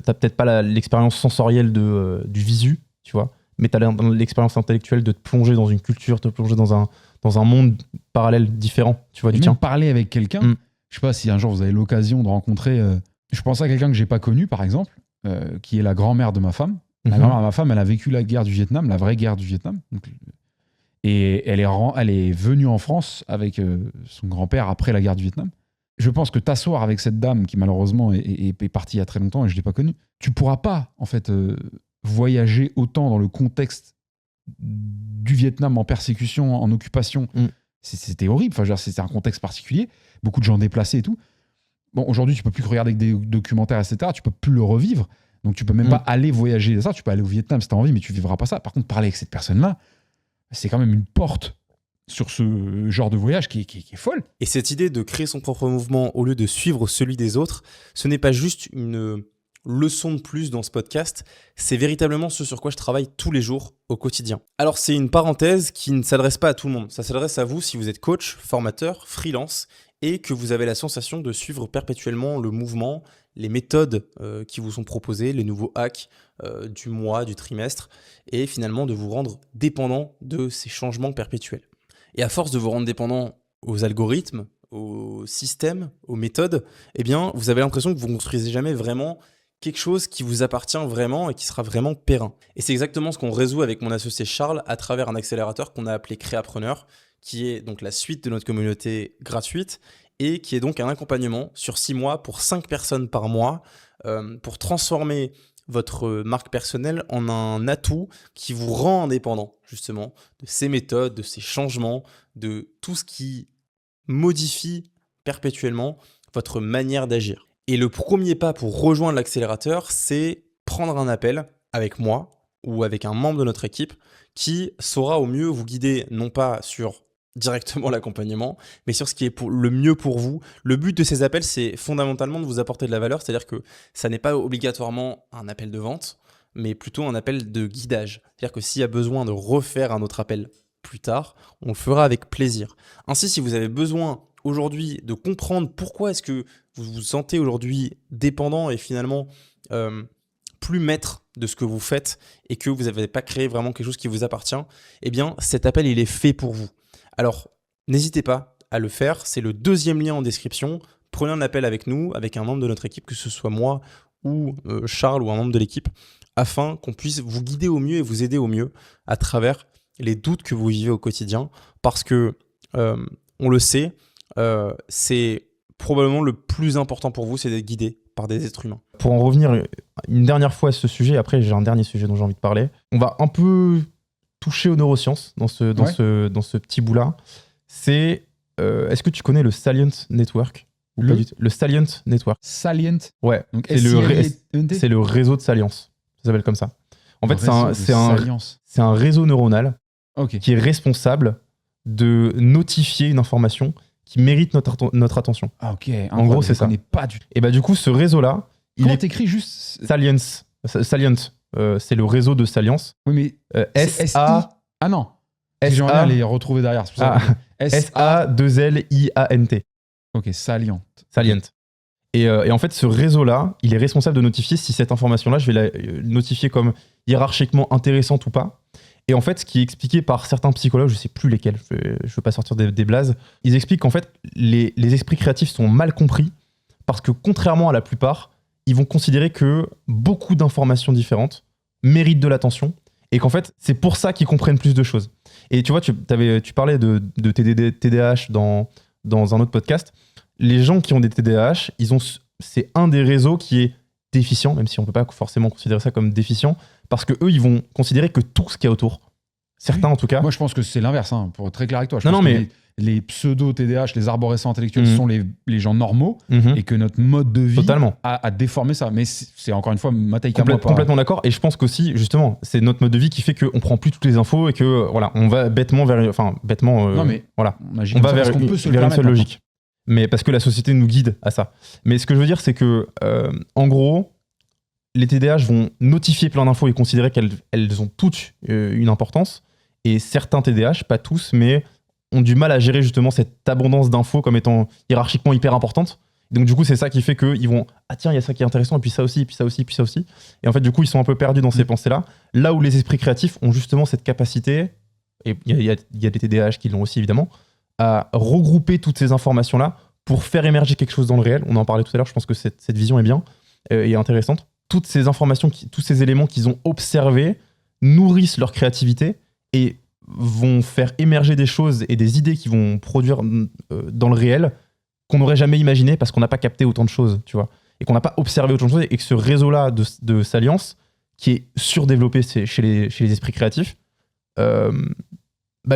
T'as peut-être pas l'expérience sensorielle du visu, tu vois, mais t'as l'expérience intellectuelle de te plonger dans une culture, te plonger dans un monde parallèle différent, tu vois, et du même tien. Parler avec quelqu'un, je sais pas si un jour vous avez l'occasion de rencontrer. Je pense à quelqu'un que j'ai pas connu, par exemple, qui est la grand-mère de ma femme. La grand-mère de ma femme, elle a vécu la guerre du Vietnam, la vraie guerre du Vietnam. Donc, et elle est venue en France avec son grand-père après la guerre du Vietnam. Je pense que t'asseoir avec cette dame qui malheureusement est partie il y a très longtemps et je l'ai pas connue, tu pourras pas en fait voyager autant dans le contexte du Vietnam en persécution, en occupation. C'était horrible. Enfin, c'était un contexte particulier. Beaucoup de gens déplacés et tout. Bon, aujourd'hui, tu peux plus regarder des documentaires, etc. Tu peux plus le revivre. Donc, tu peux même pas aller voyager. Ça, tu peux aller au Vietnam si tu as envie, mais tu vivras pas ça. Par contre, parler avec cette personne-là, c'est quand même une porte sur ce genre de voyage qui est folle. Et cette idée de créer son propre mouvement au lieu de suivre celui des autres, ce n'est pas juste une leçon de plus dans ce podcast, c'est véritablement ce sur quoi je travaille tous les jours au quotidien. Alors c'est une parenthèse qui ne s'adresse pas à tout le monde, ça s'adresse à vous si vous êtes coach, formateur, freelance et que vous avez la sensation de suivre perpétuellement le mouvement, les méthodes qui vous sont proposées, les nouveaux hacks du mois, du trimestre et finalement de vous rendre dépendant de ces changements perpétuels. Et à force de vous rendre dépendant aux algorithmes, aux systèmes, aux méthodes, eh bien, vous avez l'impression que vous ne construisez jamais vraiment quelque chose qui vous appartient vraiment et qui sera vraiment périn. Et c'est exactement ce qu'on résout avec mon associé Charles à travers un accélérateur qu'on a appelé Créapreneur, qui est donc la suite de notre communauté gratuite et qui est donc un accompagnement sur 6 mois pour 5 personnes par mois pour transformer votre marque personnelle en un atout qui vous rend indépendant, justement, de ces méthodes, de ces changements, de tout ce qui modifie perpétuellement votre manière d'agir. Et le premier pas pour rejoindre l'accélérateur, c'est prendre un appel avec moi ou avec un membre de notre équipe qui saura au mieux vous guider, non pas sur directement l'accompagnement, mais sur ce qui est le mieux pour vous. Le but de ces appels, c'est fondamentalement de vous apporter de la valeur, c'est-à-dire que ça n'est pas obligatoirement un appel de vente, mais plutôt un appel de guidage. C'est-à-dire que s'il y a besoin de refaire un autre appel plus tard, on le fera avec plaisir. Ainsi, si vous avez besoin aujourd'hui de comprendre pourquoi est-ce que vous vous sentez aujourd'hui dépendant et finalement plus maître de ce que vous faites et que vous n'avez pas créé vraiment quelque chose qui vous appartient, eh bien cet appel il est fait pour vous. Alors n'hésitez pas à le faire, c'est le 2e lien en description. Prenez un appel avec nous, avec un membre de notre équipe, que ce soit moi ou Charles ou un membre de l'équipe, afin qu'on puisse vous guider au mieux et vous aider au mieux à travers les doutes que vous vivez au quotidien, parce que on le sait, c'est probablement le plus important pour vous, c'est d'être guidé par des êtres humains. Pour en revenir une dernière fois à ce sujet, après j'ai un dernier sujet dont j'ai envie de parler, on va un peu toucher aux neurosciences dans ce petit bout-là. C'est, est-ce que tu connais le Salient Network? Le Salient Network. Salient. Ouais, donc c'est le réseau de salience, ça s'appelle comme ça. En fait, c'est un réseau neuronal qui est responsable de notifier une information qui mérite notre attention. Ah ok. En gros, c'est ça. Pas du tout. Et bah du coup, ce réseau-là, il est écrit juste Salience. Salient, c'est le réseau de salience. Oui, mais S-A. Ah non. J'aimerais bien les retrouver derrière. S-A-2-L-I-A-N-T. Ok, Salient. Et en fait, ce réseau-là, il est responsable de notifier si cette information-là, je vais la notifier comme hiérarchiquement intéressante ou pas. Et en fait, ce qui est expliqué par certains psychologues, je ne sais plus lesquels, je ne veux pas sortir des blazes, ils expliquent qu'en fait, les esprits créatifs sont mal compris parce que contrairement à la plupart, ils vont considérer que beaucoup d'informations différentes méritent de l'attention et qu'en fait, c'est pour ça qu'ils comprennent plus de choses. Et tu vois, tu parlais de TDAH dans un autre podcast. Les gens qui ont des TDAH, c'est un des réseaux qui est déficient, même si on ne peut pas forcément considérer ça comme déficient, parce que eux, ils vont considérer que tout ce qu'il y a autour, certains en tout cas. Moi, je pense que c'est l'inverse, hein, pour être très clair avec toi. Je pense que les pseudo-TDAH, les arborescents intellectuels sont les gens normaux et que notre mode de vie a déformé ça. Mais c'est encore une fois ma taille qu'à moi. Complètement d'accord. Et je pense qu'aussi, justement, c'est notre mode de vie qui fait qu'on prend plus toutes les infos et que voilà, on va bêtement vers. Enfin, bêtement. Non, mais voilà. On va vers une seule logique. Mais parce que la société nous guide à ça. Mais ce que je veux dire, c'est que, en gros, les TDAH vont notifier plein d'infos et considérer qu'elles ont toutes une importance. Et certains TDAH, pas tous, mais ont du mal à gérer justement cette abondance d'infos comme étant hiérarchiquement hyper importante. Donc du coup, c'est ça qui fait qu'ils vont « Ah tiens, il y a ça qui est intéressant, et puis ça aussi, et puis ça aussi, et puis ça aussi. » Et en fait, du coup, ils sont un peu perdus dans ces pensées-là. Là où les esprits créatifs ont justement cette capacité, et il y a des TDAH qui l'ont aussi évidemment, à regrouper toutes ces informations-là pour faire émerger quelque chose dans le réel. On en parlait tout à l'heure, je pense que cette vision est bien et intéressante. Toutes ces informations, tous ces éléments qu'ils ont observés nourrissent leur créativité et vont faire émerger des choses et des idées qui vont produire dans le réel qu'on n'aurait jamais imaginé parce qu'on n'a pas capté autant de choses, tu vois, et qu'on n'a pas observé autant de choses et que ce réseau-là de salience qui est surdéveloppé chez les esprits créatifs,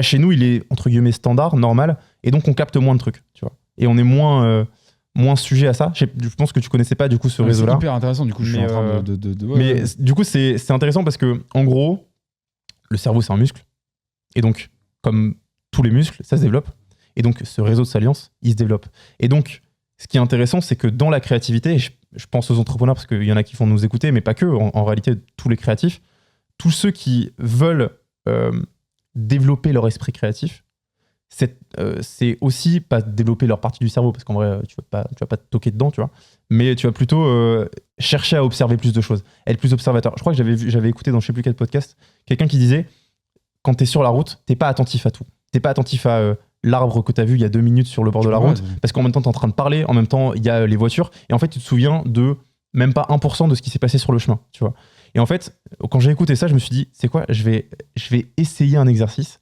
chez nous, il est entre guillemets standard, normal, et donc on capte moins de trucs, tu vois, et on est moins sujet à ça. Je pense que tu connaissais pas du coup ce réseau-là. C'est hyper intéressant, du coup, je suis en train de mais du coup, c'est intéressant parce que en gros, le cerveau c'est un muscle. Et donc, comme tous les muscles, ça se développe. Et donc, ce réseau de salience, il se développe. Et donc, ce qui est intéressant, c'est que dans la créativité, je pense aux entrepreneurs parce qu'il y en a qui vont nous écouter, mais pas que, en réalité, tous les créatifs, tous ceux qui veulent développer leur esprit créatif, c'est aussi pas développer leur partie du cerveau, parce qu'en vrai, tu vas pas te toquer dedans, tu vois, mais tu vas plutôt chercher à observer plus de choses, être plus observateur. Je crois que j'avais écouté dans je sais plus quel podcast, quelqu'un qui disait, quand t'es sur la route, t'es pas attentif à tout. T'es pas attentif à l'arbre que t'as vu il y a 2 minutes sur le bord de la route, parce qu'en même temps, t'es en train de parler, en même temps, il y a les voitures, et en fait, tu te souviens de même pas 1% de ce qui s'est passé sur le chemin, tu vois. Et en fait, quand j'ai écouté ça, je me suis dit, c'est quoi, je vais essayer un exercice.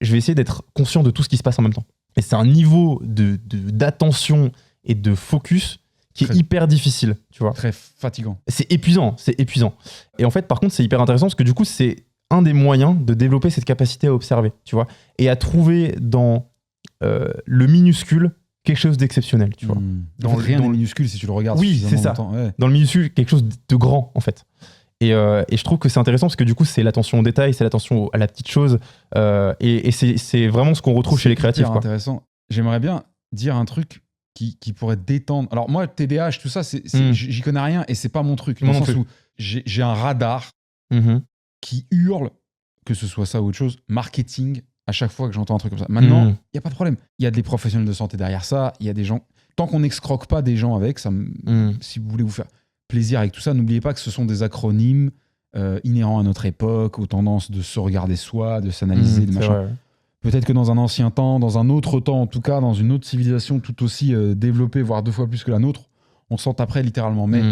Je vais essayer d'être conscient de tout ce qui se passe en même temps. Et c'est un niveau d'attention et de focus qui est hyper difficile, tu vois. Très fatigant. C'est épuisant. Et en fait, par contre, c'est hyper intéressant parce que du coup, c'est un des moyens de développer cette capacité à observer, tu vois, et à trouver dans le minuscule quelque chose d'exceptionnel, tu vois. Rien n'est minuscule si tu le regardes. Oui, c'est ça. Ouais. Dans le minuscule, quelque chose de grand, en fait. Et je trouve que c'est intéressant parce que du coup, c'est l'attention au détail, c'est l'attention à la petite chose. Et c'est vraiment ce qu'on retrouve chez les créatifs. C'est intéressant. J'aimerais bien dire un truc qui pourrait détendre. Alors moi, TDAH, tout ça, j'y connais rien et c'est pas mon truc. Dans le sens où j'ai un radar qui hurle, que ce soit ça ou autre chose, marketing, à chaque fois que j'entends un truc comme ça. Maintenant, il n'y a pas de problème. Il y a des professionnels de santé derrière ça, il y a des gens... Tant qu'on n'excroque pas des gens avec, ça, si vous voulez vous faire plaisir avec tout ça, n'oubliez pas que ce sont des acronymes inhérents à notre époque, aux tendances de se regarder soi, de s'analyser, de machin. Vrai. Peut-être que dans un ancien temps, dans un autre temps en tout cas, dans une autre civilisation tout aussi développée, voire 2 fois plus que la nôtre, on s'en taperait littéralement. Mais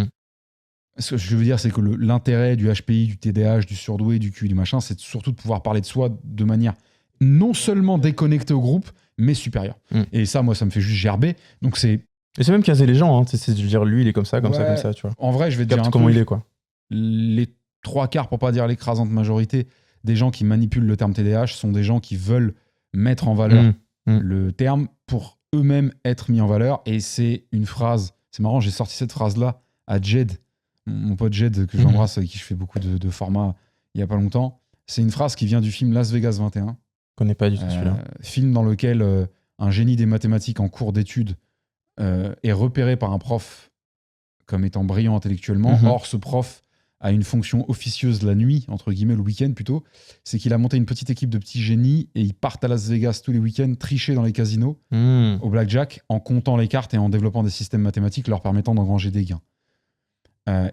ce que je veux dire, c'est que l'intérêt du HPI, du TDAH, du surdoué, du QI, du machin, c'est surtout de pouvoir parler de soi de manière non seulement déconnectée au groupe, mais supérieure. Et ça, moi, ça me fait juste gerber. Donc c'est... Et c'est même caser les gens, hein. Je veux dire, lui, il est comme ça, comme ça, tu vois. En vrai, je vais te dire comment il est, quoi. Les 3/4, pour pas dire l'écrasante majorité, des gens qui manipulent le terme TDAH sont des gens qui veulent mettre en valeur le terme pour eux-mêmes être mis en valeur. Et c'est une phrase, c'est marrant, j'ai sorti cette phrase-là à Jed, mon pote Jed, que j'embrasse, avec qui je fais beaucoup de formats il y a pas longtemps. C'est une phrase qui vient du film Las Vegas 21. Je connais pas du tout celui-là. Film dans lequel un génie des mathématiques en cours d'études est repéré par un prof comme étant brillant intellectuellement. Or, ce prof a une fonction officieuse la nuit, entre guillemets, le week-end plutôt. C'est qu'il a monté une petite équipe de petits génies et ils partent à Las Vegas tous les week-ends tricher dans les casinos au blackjack en comptant les cartes et en développant des systèmes mathématiques leur permettant d'engranger des gains.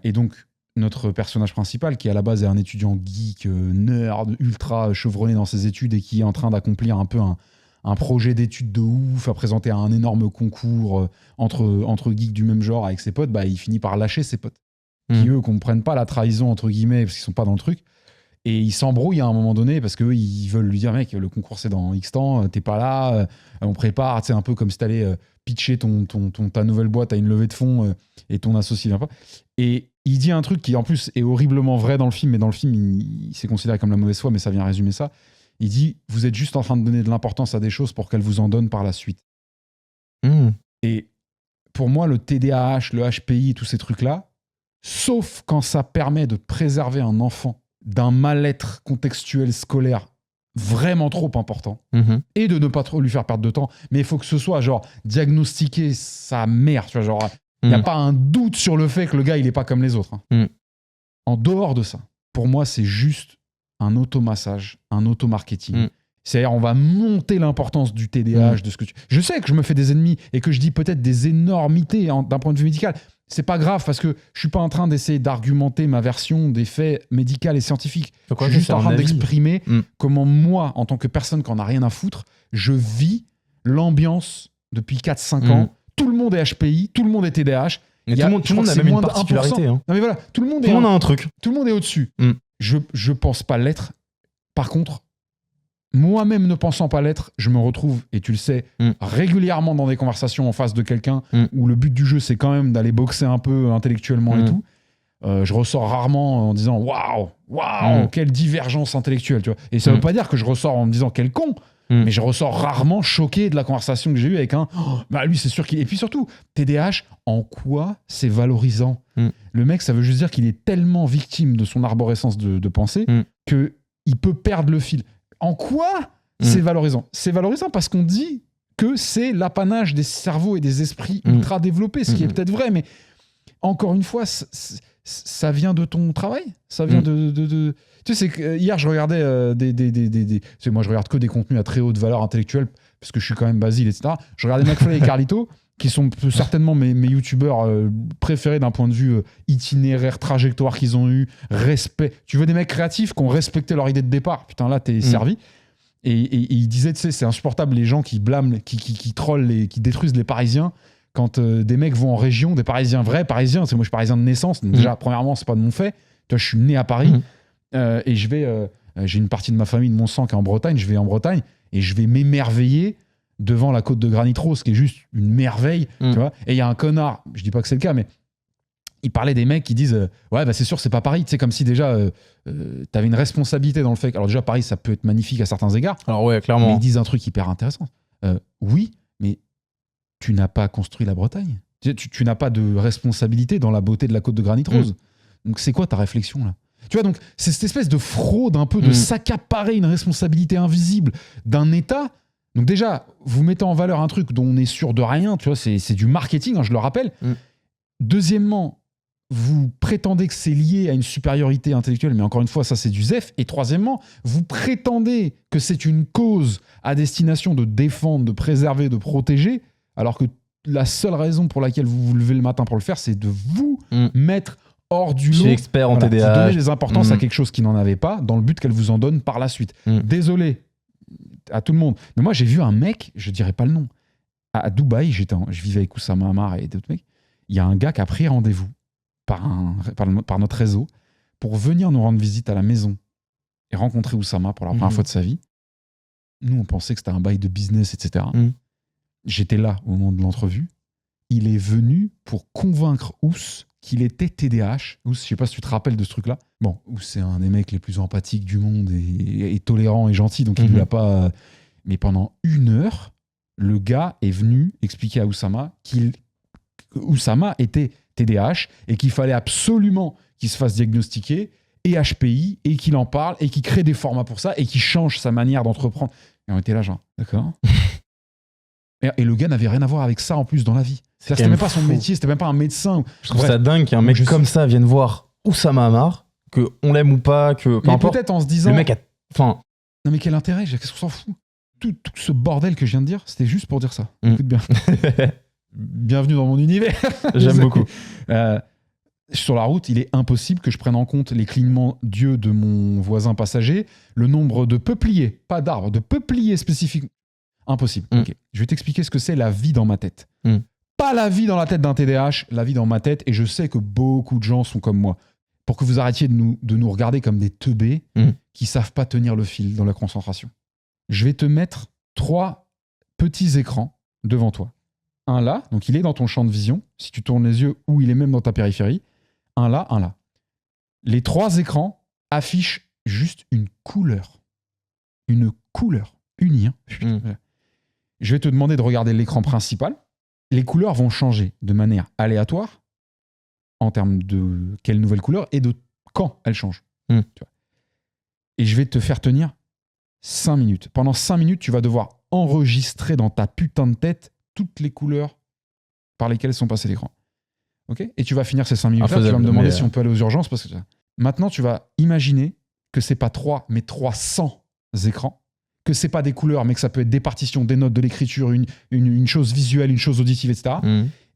Et donc, notre personnage principal, qui à la base est un étudiant geek, nerd, ultra chevronné dans ses études et qui est en train d'accomplir un peu un projet d'études de ouf à présenter à un énorme concours entre geeks du même genre avec ses potes, bah, il finit par lâcher ses potes qui, eux, comprennent pas la trahison, entre guillemets, parce qu'ils sont pas dans le truc. Et ils s'embrouillent à un moment donné parce qu'eux, ils veulent lui dire, mec, le concours, c'est dans X temps, t'es pas là, on prépare, tu sais, un peu comme si t'allais pitcher ta nouvelle boîte à une levée de fonds et ton associé vient pas. Et il dit un truc qui, en plus, est horriblement vrai dans le film, mais dans le film, il s'est considéré comme la mauvaise foi, mais ça vient résumer ça. Il dit, vous êtes juste en train de donner de l'importance à des choses pour qu'elles vous en donnent par la suite. Et pour moi, le TDAH, le HPI, tous ces trucs-là, sauf quand ça permet de préserver un enfant d'un mal-être contextuel scolaire vraiment trop important et de ne pas trop lui faire perdre de temps, mais il faut que ce soit genre diagnostiquer sa mère, tu vois, genre il n'y a pas un doute sur le fait que le gars il est pas comme les autres. En dehors de ça, pour moi c'est juste un automassage, un automarketing. C'est-à-dire, on va monter l'importance du TDAH, de ce que tu... Je sais que je me fais des ennemis et que je dis peut-être des énormités d'un point de vue médical. C'est pas grave parce que je suis pas en train d'essayer d'argumenter ma version des faits médicaux et scientifiques. Je suis juste en train d'exprimer comment moi, en tant que personne qui en a rien à foutre, je vis l'ambiance depuis 4-5 ans. Tout le monde est HPI, tout le monde est TDAH. Et tout le monde a même une particularité. Hein. Non mais voilà, tout le monde a un truc. Tout le monde est au-dessus. Je pense pas l'être. Par contre, moi-même ne pensant pas l'être, je me retrouve, et tu le sais, régulièrement dans des conversations en face de quelqu'un où le but du jeu, c'est quand même d'aller boxer un peu intellectuellement et tout. Je ressors rarement en disant « Waouh, quelle divergence intellectuelle !» tu vois. Et ça veut pas dire que je ressors en me disant « Quel con !» mais je ressors rarement choqué de la conversation que j'ai eue avec un « Bah lui, c'est sûr qu'il... » Et puis surtout, TDAH, en quoi c'est valorisant Le mec, ça veut juste dire qu'il est tellement victime de son arborescence de pensée qu'il peut perdre le fil. En quoi c'est valorisant ? C'est valorisant parce qu'on dit que c'est l'apanage des cerveaux et des esprits ultra développés, ce qui est peut-être vrai, mais encore une fois, ça vient de ton travail. Ça vient de... Tu sais, c'est que hier, je regardais tu sais, moi, je regarde que des contenus à très haute valeur intellectuelle, parce que je suis quand même Basile, etc. Je regardais McFly et Carlito, qui sont certainement mes youtubeurs préférés d'un point de vue itinéraire, trajectoire qu'ils ont eu, respect. Tu veux des mecs créatifs qui ont respecté leur idée de départ. Putain, là, t'es servi. Et il disait, tu sais, c'est insupportable les gens qui blâment, qui trollent, qui détruisent les Parisiens quand des mecs vont en région, des Parisiens vrais Parisiens. C'est moi, je suis Parisien de naissance. Donc déjà, premièrement, c'est pas de mon fait. Toi, je suis né à Paris et je vais. J'ai une partie de ma famille, de mon sang qui est en Bretagne. Je vais en Bretagne et je vais m'émerveiller devant la côte de Granit Rose, qui est juste une merveille. Tu vois. Et il y a un connard, je dis pas que c'est le cas, mais il parlait des mecs qui disent ouais, bah c'est sûr, c'est pas Paris. Tu sais, comme si déjà t'avais une responsabilité dans le fait. Alors déjà, Paris, ça peut être magnifique à certains égards. Alors ouais, clairement. Mais ils disent un truc hyper intéressant. Oui, mais tu n'as pas construit la Bretagne. Tu n'as pas de responsabilité dans la beauté de la côte de Granit Rose. Donc c'est quoi ta réflexion là? Tu vois, donc c'est cette espèce de fraude un peu de s'accaparer une responsabilité invisible d'un État. Donc déjà, vous mettez en valeur un truc dont on est sûr de rien, tu vois, c'est du marketing, hein, je le rappelle. Deuxièmement, vous prétendez que c'est lié à une supériorité intellectuelle, mais encore une fois, ça c'est du zef. Et troisièmement, vous prétendez que c'est une cause à destination de défendre, de préserver, de protéger, alors que la seule raison pour laquelle vous vous levez le matin pour le faire, c'est de vous mettre hors du lot. Je suis expert en TDAH. Vous donnez des importances à quelque chose qui n'en avait pas, dans le but qu'elle vous en donne par la suite. Désolé à tout le monde, mais moi j'ai vu un mec, je dirais pas le nom, à Dubaï, je vivais avec Oussama Ammar et d'autres mecs, il y a un gars qui a pris rendez-vous par notre réseau pour venir nous rendre visite à la maison et rencontrer Oussama pour la première fois de sa vie. Nous, on pensait que c'était un bail de business, etc. J'étais là au moment de l'entrevue. Il est venu pour convaincre Ous qu'il était TDAH. Ous, je sais pas si tu te rappelles de ce truc-là. Bon, Ous, c'est un des mecs les plus empathiques du monde et tolérant et gentil, donc il lui a pas... Mais pendant 1 heure, le gars est venu expliquer à Oussama qu'Oussama était TDAH et qu'il fallait absolument qu'il se fasse diagnostiquer et HPI et qu'il en parle et qu'il crée des formats pour ça et qu'il change sa manière d'entreprendre. Et on était là genre, d'accord. Et le gars n'avait rien à voir avec ça en plus dans la vie. C'était même pas son métier, c'était même pas un médecin. Je trouve ça dingue qu'un mec comme ça vienne voir Oussama Ammar, qu'on l'aime ou pas, que peu importe. Peut-être en se disant... Le mec a... Enfin... Non mais quel intérêt, qu'est-ce qu'on s'en fout? Tout ce bordel que je viens de dire, c'était juste pour dire ça. Écoute bien. Bienvenue dans mon univers. J'aime beaucoup. Sur la route, il est impossible que je prenne en compte les clignements d'yeux de mon voisin passager, le nombre de peupliers, pas d'arbres, de peupliers spécifiques. Impossible. Okay. Je vais t'expliquer ce que c'est la vie dans ma tête. Pas la vie dans la tête d'un TDAH, la vie dans ma tête. Et je sais que beaucoup de gens sont comme moi. Pour que vous arrêtiez de nous regarder comme des teubés qui savent pas tenir le fil dans la concentration. Je vais te mettre 3 petits écrans devant toi. Un là, donc il est dans ton champ de vision, si tu tournes les yeux, ou il est même dans ta périphérie. Un là, un là. Les 3 écrans affichent juste une couleur. Une couleur unie. Hein. Je vais te demander de regarder l'écran principal. Les couleurs vont changer de manière aléatoire en termes de quelle nouvelle couleur et de quand elles changent. Tu vois. Et je vais te faire tenir 5 minutes. Pendant 5 minutes, tu vas devoir enregistrer dans ta putain de tête toutes les couleurs par lesquelles sont passés l'écran. Okay ? Et tu vas finir ces 5 minutes-là, tu vas me demander si on peut aller aux urgences. Parce que maintenant, tu vas imaginer que c'est pas 3, mais 300 écrans, que c'est pas des couleurs, mais que ça peut être des partitions, des notes, de l'écriture, une chose visuelle, une chose auditive, etc.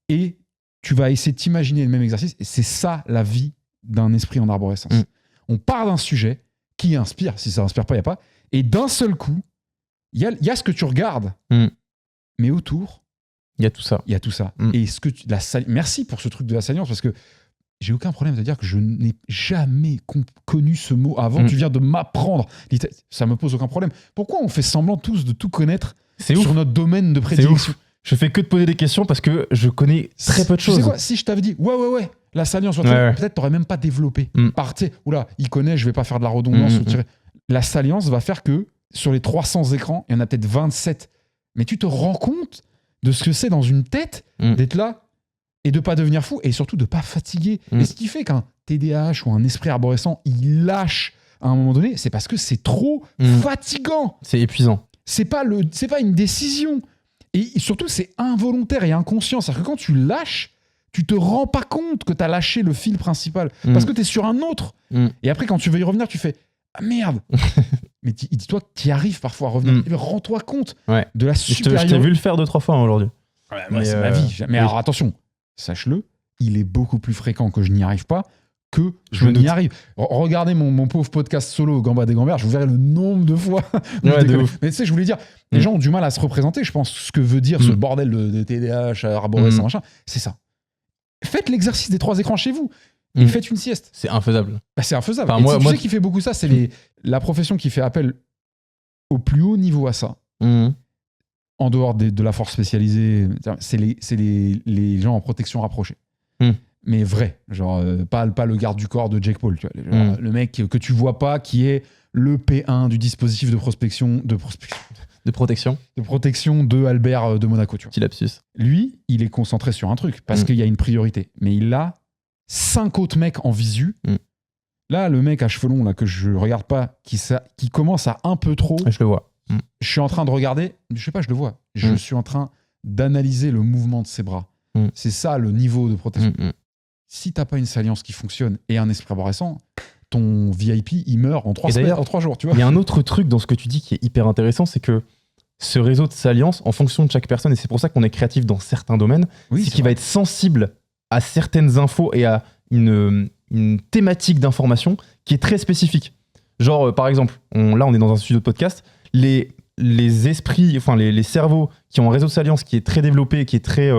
Et tu vas essayer de t'imaginer le même exercice. Et c'est ça, la vie d'un esprit en arborescence. On part d'un sujet qui inspire. Si ça inspire pas, il n'y a pas. Et d'un seul coup, il y a ce que tu regardes. Mais autour, il y a tout ça. Il y a tout ça. Et merci pour ce truc de la salience, parce que j'ai aucun problème de dire que je n'ai jamais connu ce mot avant. Tu viens de m'apprendre. Ça me pose aucun problème. Pourquoi on fait semblant tous de tout connaître sur notre domaine de prédilection? Je fais que de poser des questions parce que je connais très peu de choses. Tu sais quoi? Si je t'avais dit, ouais, la salience, peut-être t'aurais même pas développé. Oula, il connaît, je vais pas faire de la redondance. La salience va faire que sur les 300 écrans, il y en a peut-être 27. Mais tu te rends compte de ce que c'est dans une tête d'être là et de pas devenir fou et surtout de pas fatiguer. Et ce qui fait qu'un TDAH ou un esprit arborescent, il lâche à un moment donné, c'est parce que c'est trop fatigant. C'est épuisant. C'est pas une décision. Et surtout, c'est involontaire et inconscient. C'est-à-dire que quand tu lâches, tu te rends pas compte que tu as lâché le fil principal parce que tu es sur un autre. Et après, quand tu veux y revenir, tu fais ah merde. Mais dis-toi que tu y arrives parfois à revenir. Rends-toi compte de la supériorité. Je t'ai vu le faire 2-3 fois aujourd'hui. Moi, c'est ma vie. Mais alors attention, sache-le, il est beaucoup plus fréquent que je n'y arrive pas que je n'y arrive. Regardez mon pauvre podcast solo Gamba des Gambers, vous verrez le nombre de fois. Mais tu sais, je voulais dire, les gens ont du mal à se représenter, je pense, ce que veut dire ce bordel de TDAH, arborescent, machin. C'est ça. Faites l'exercice des 3 écrans chez vous et faites une sieste. C'est infaisable. Bah, c'est infaisable. Enfin, tu sais qui fait beaucoup ça, c'est la profession qui fait appel au plus haut niveau à ça. En dehors de la force spécialisée, c'est les gens en protection rapprochée. Mais vrai, genre pas le garde du corps de Jake Paul, tu vois, genre, le mec que tu vois pas, qui est le P1 du dispositif de protection de Albert de Monaco, tu vois. Petit lapsus. Lui, il est concentré sur un truc parce qu'il y a une priorité, mais il a 5 autres mecs en visu. Là, le mec à cheveux longs là que je regarde pas, qui commence à un peu trop. Je le vois. Je suis en train de regarder, je sais pas, je le vois. Je suis en train d'analyser le mouvement de ses bras. C'est ça le niveau de protection. Si t'as pas une salience qui fonctionne et un esprit arborescent, ton VIP, il meurt en 3 jours, tu vois. Il y a un autre truc dans ce que tu dis qui est hyper intéressant, c'est que ce réseau de salience, en fonction de chaque personne, et c'est pour ça qu'on est créatif dans certains domaines, c'est qu'il va être sensible à certaines infos et à une thématique d'information qui est très spécifique. Genre, par exemple, là, on est dans un studio de podcast, les esprits, enfin les cerveaux qui ont un réseau de salience qui est très développé, qui est très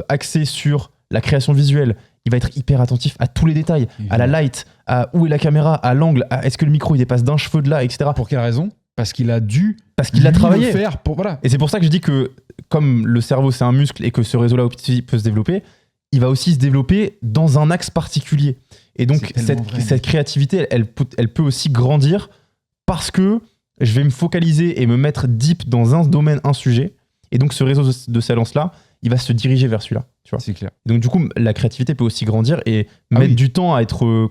axé sur la création visuelle, il va être hyper attentif à tous les détails, à la light, à où est la caméra, à l'angle, à est-ce que le micro il dépasse d'un cheveu de là, etc. Pour quelle raison ? Parce qu'il l'a travaillé. Faire pour, voilà. Et c'est pour ça que je dis que comme le cerveau c'est un muscle et que ce réseau-là peut se développer, il va aussi se développer dans un axe particulier. Et donc cette créativité, elle peut aussi grandir parce que je vais me focaliser et me mettre deep dans un domaine, un sujet. Et donc ce réseau de salience-là, il va se diriger vers celui-là. Tu vois. C'est clair. Donc du coup, la créativité peut aussi grandir et mettre du temps à être,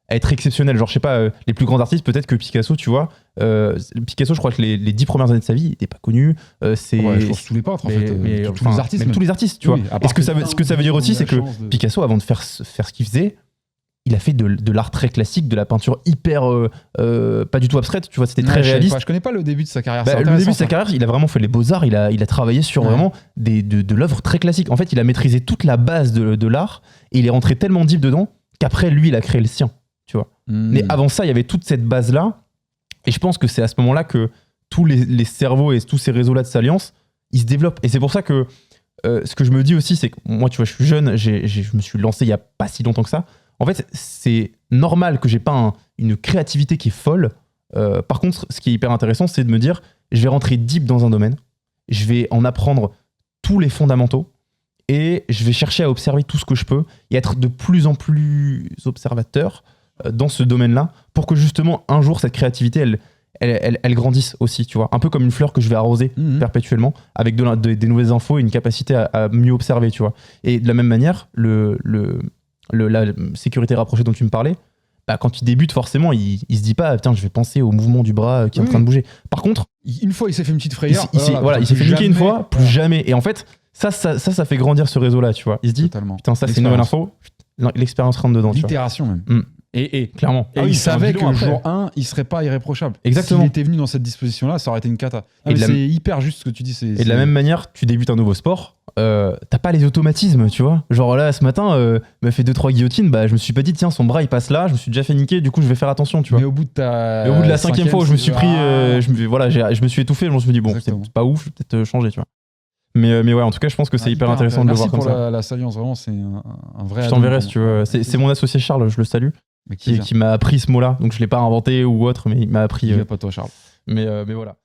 à être exceptionnel. Genre, je sais pas, les plus grands artistes, peut-être que Picasso, tu vois. Picasso, je crois que les 10 premières années de sa vie, il n'était pas connu. Je pense tous les peintres, en fait. Tous les artistes. Même tous les artistes, tu vois. Et ce que ça veut dire aussi, c'est que Picasso, avant de faire ce qu'il faisait, il a fait de l'art très classique, de la peinture hyper pas du tout abstraite, tu vois, c'était très réaliste. Je connais pas le début de sa carrière. Le début de sa carrière, il a vraiment fait les beaux-arts, il a travaillé sur vraiment de l'œuvre très classique. En fait, il a maîtrisé toute la base de l'art et il est rentré tellement deep dedans qu'après, lui, il a créé le sien, tu vois. Mais avant ça, il y avait toute cette base-là et je pense que c'est à ce moment-là que tous les cerveaux et tous ces réseaux-là de salience, ils se développent. Et c'est pour ça que ce que je me dis aussi, c'est que moi, tu vois, je suis jeune, je me suis lancé il y a pas si longtemps que ça. En fait, c'est normal que j'ai pas une créativité qui est folle. Par contre, ce qui est hyper intéressant, c'est de me dire, je vais rentrer deep dans un domaine, je vais en apprendre tous les fondamentaux et je vais chercher à observer tout ce que je peux et être de plus en plus observateur dans ce domaine-là pour que justement, un jour, cette créativité, elle grandisse aussi, tu vois. Un peu comme une fleur que je vais arroser perpétuellement avec des nouvelles infos et une capacité à mieux observer, tu vois. Et de la même manière, la sécurité rapprochée dont tu me parlais, bah, quand il débute, forcément, il se dit pas, tiens, je vais penser au mouvement du bras qui est en train de bouger. Par contre, une fois, il s'est fait une petite frayeur. Il s'est fait niquer une fois, plus jamais. Et en fait, ça fait grandir ce réseau-là, tu vois. Il se dit, putain, ça, c'est une nouvelle info. L'expérience rentre dedans. L'itération même. Et clairement. Et il savait que jour 1, il serait pas irréprochable. Exactement. S'il était venu dans cette disposition-là, ça aurait été une cata. C'est hyper juste ce que tu dis. Et de la même manière, tu débutes un nouveau sport, t'as pas les automatismes, tu vois. Genre là, ce matin, m'a fait 2-3 guillotines, bah je me suis pas dit, tiens, son bras il passe là, je me suis déjà fait niquer, du coup je vais faire attention, tu vois. Mais au bout de la 5e fois où je me suis pris, je me suis étouffé, je me suis dit, bon, c'est pas ouf, je vais peut-être changer, tu vois. Mais ouais, en tout cas, je pense que c'est hyper intéressant de le voir comme ça. Merci pour la salience, vraiment, c'est un vrai. Je t'enverrai si tu veux. C'est mon associé Charles, je le salue, qui m'a appris ce mot-là. Donc je l'ai pas inventé ou autre, mais il m'a appris. Pas toi, Charles. Mais voilà.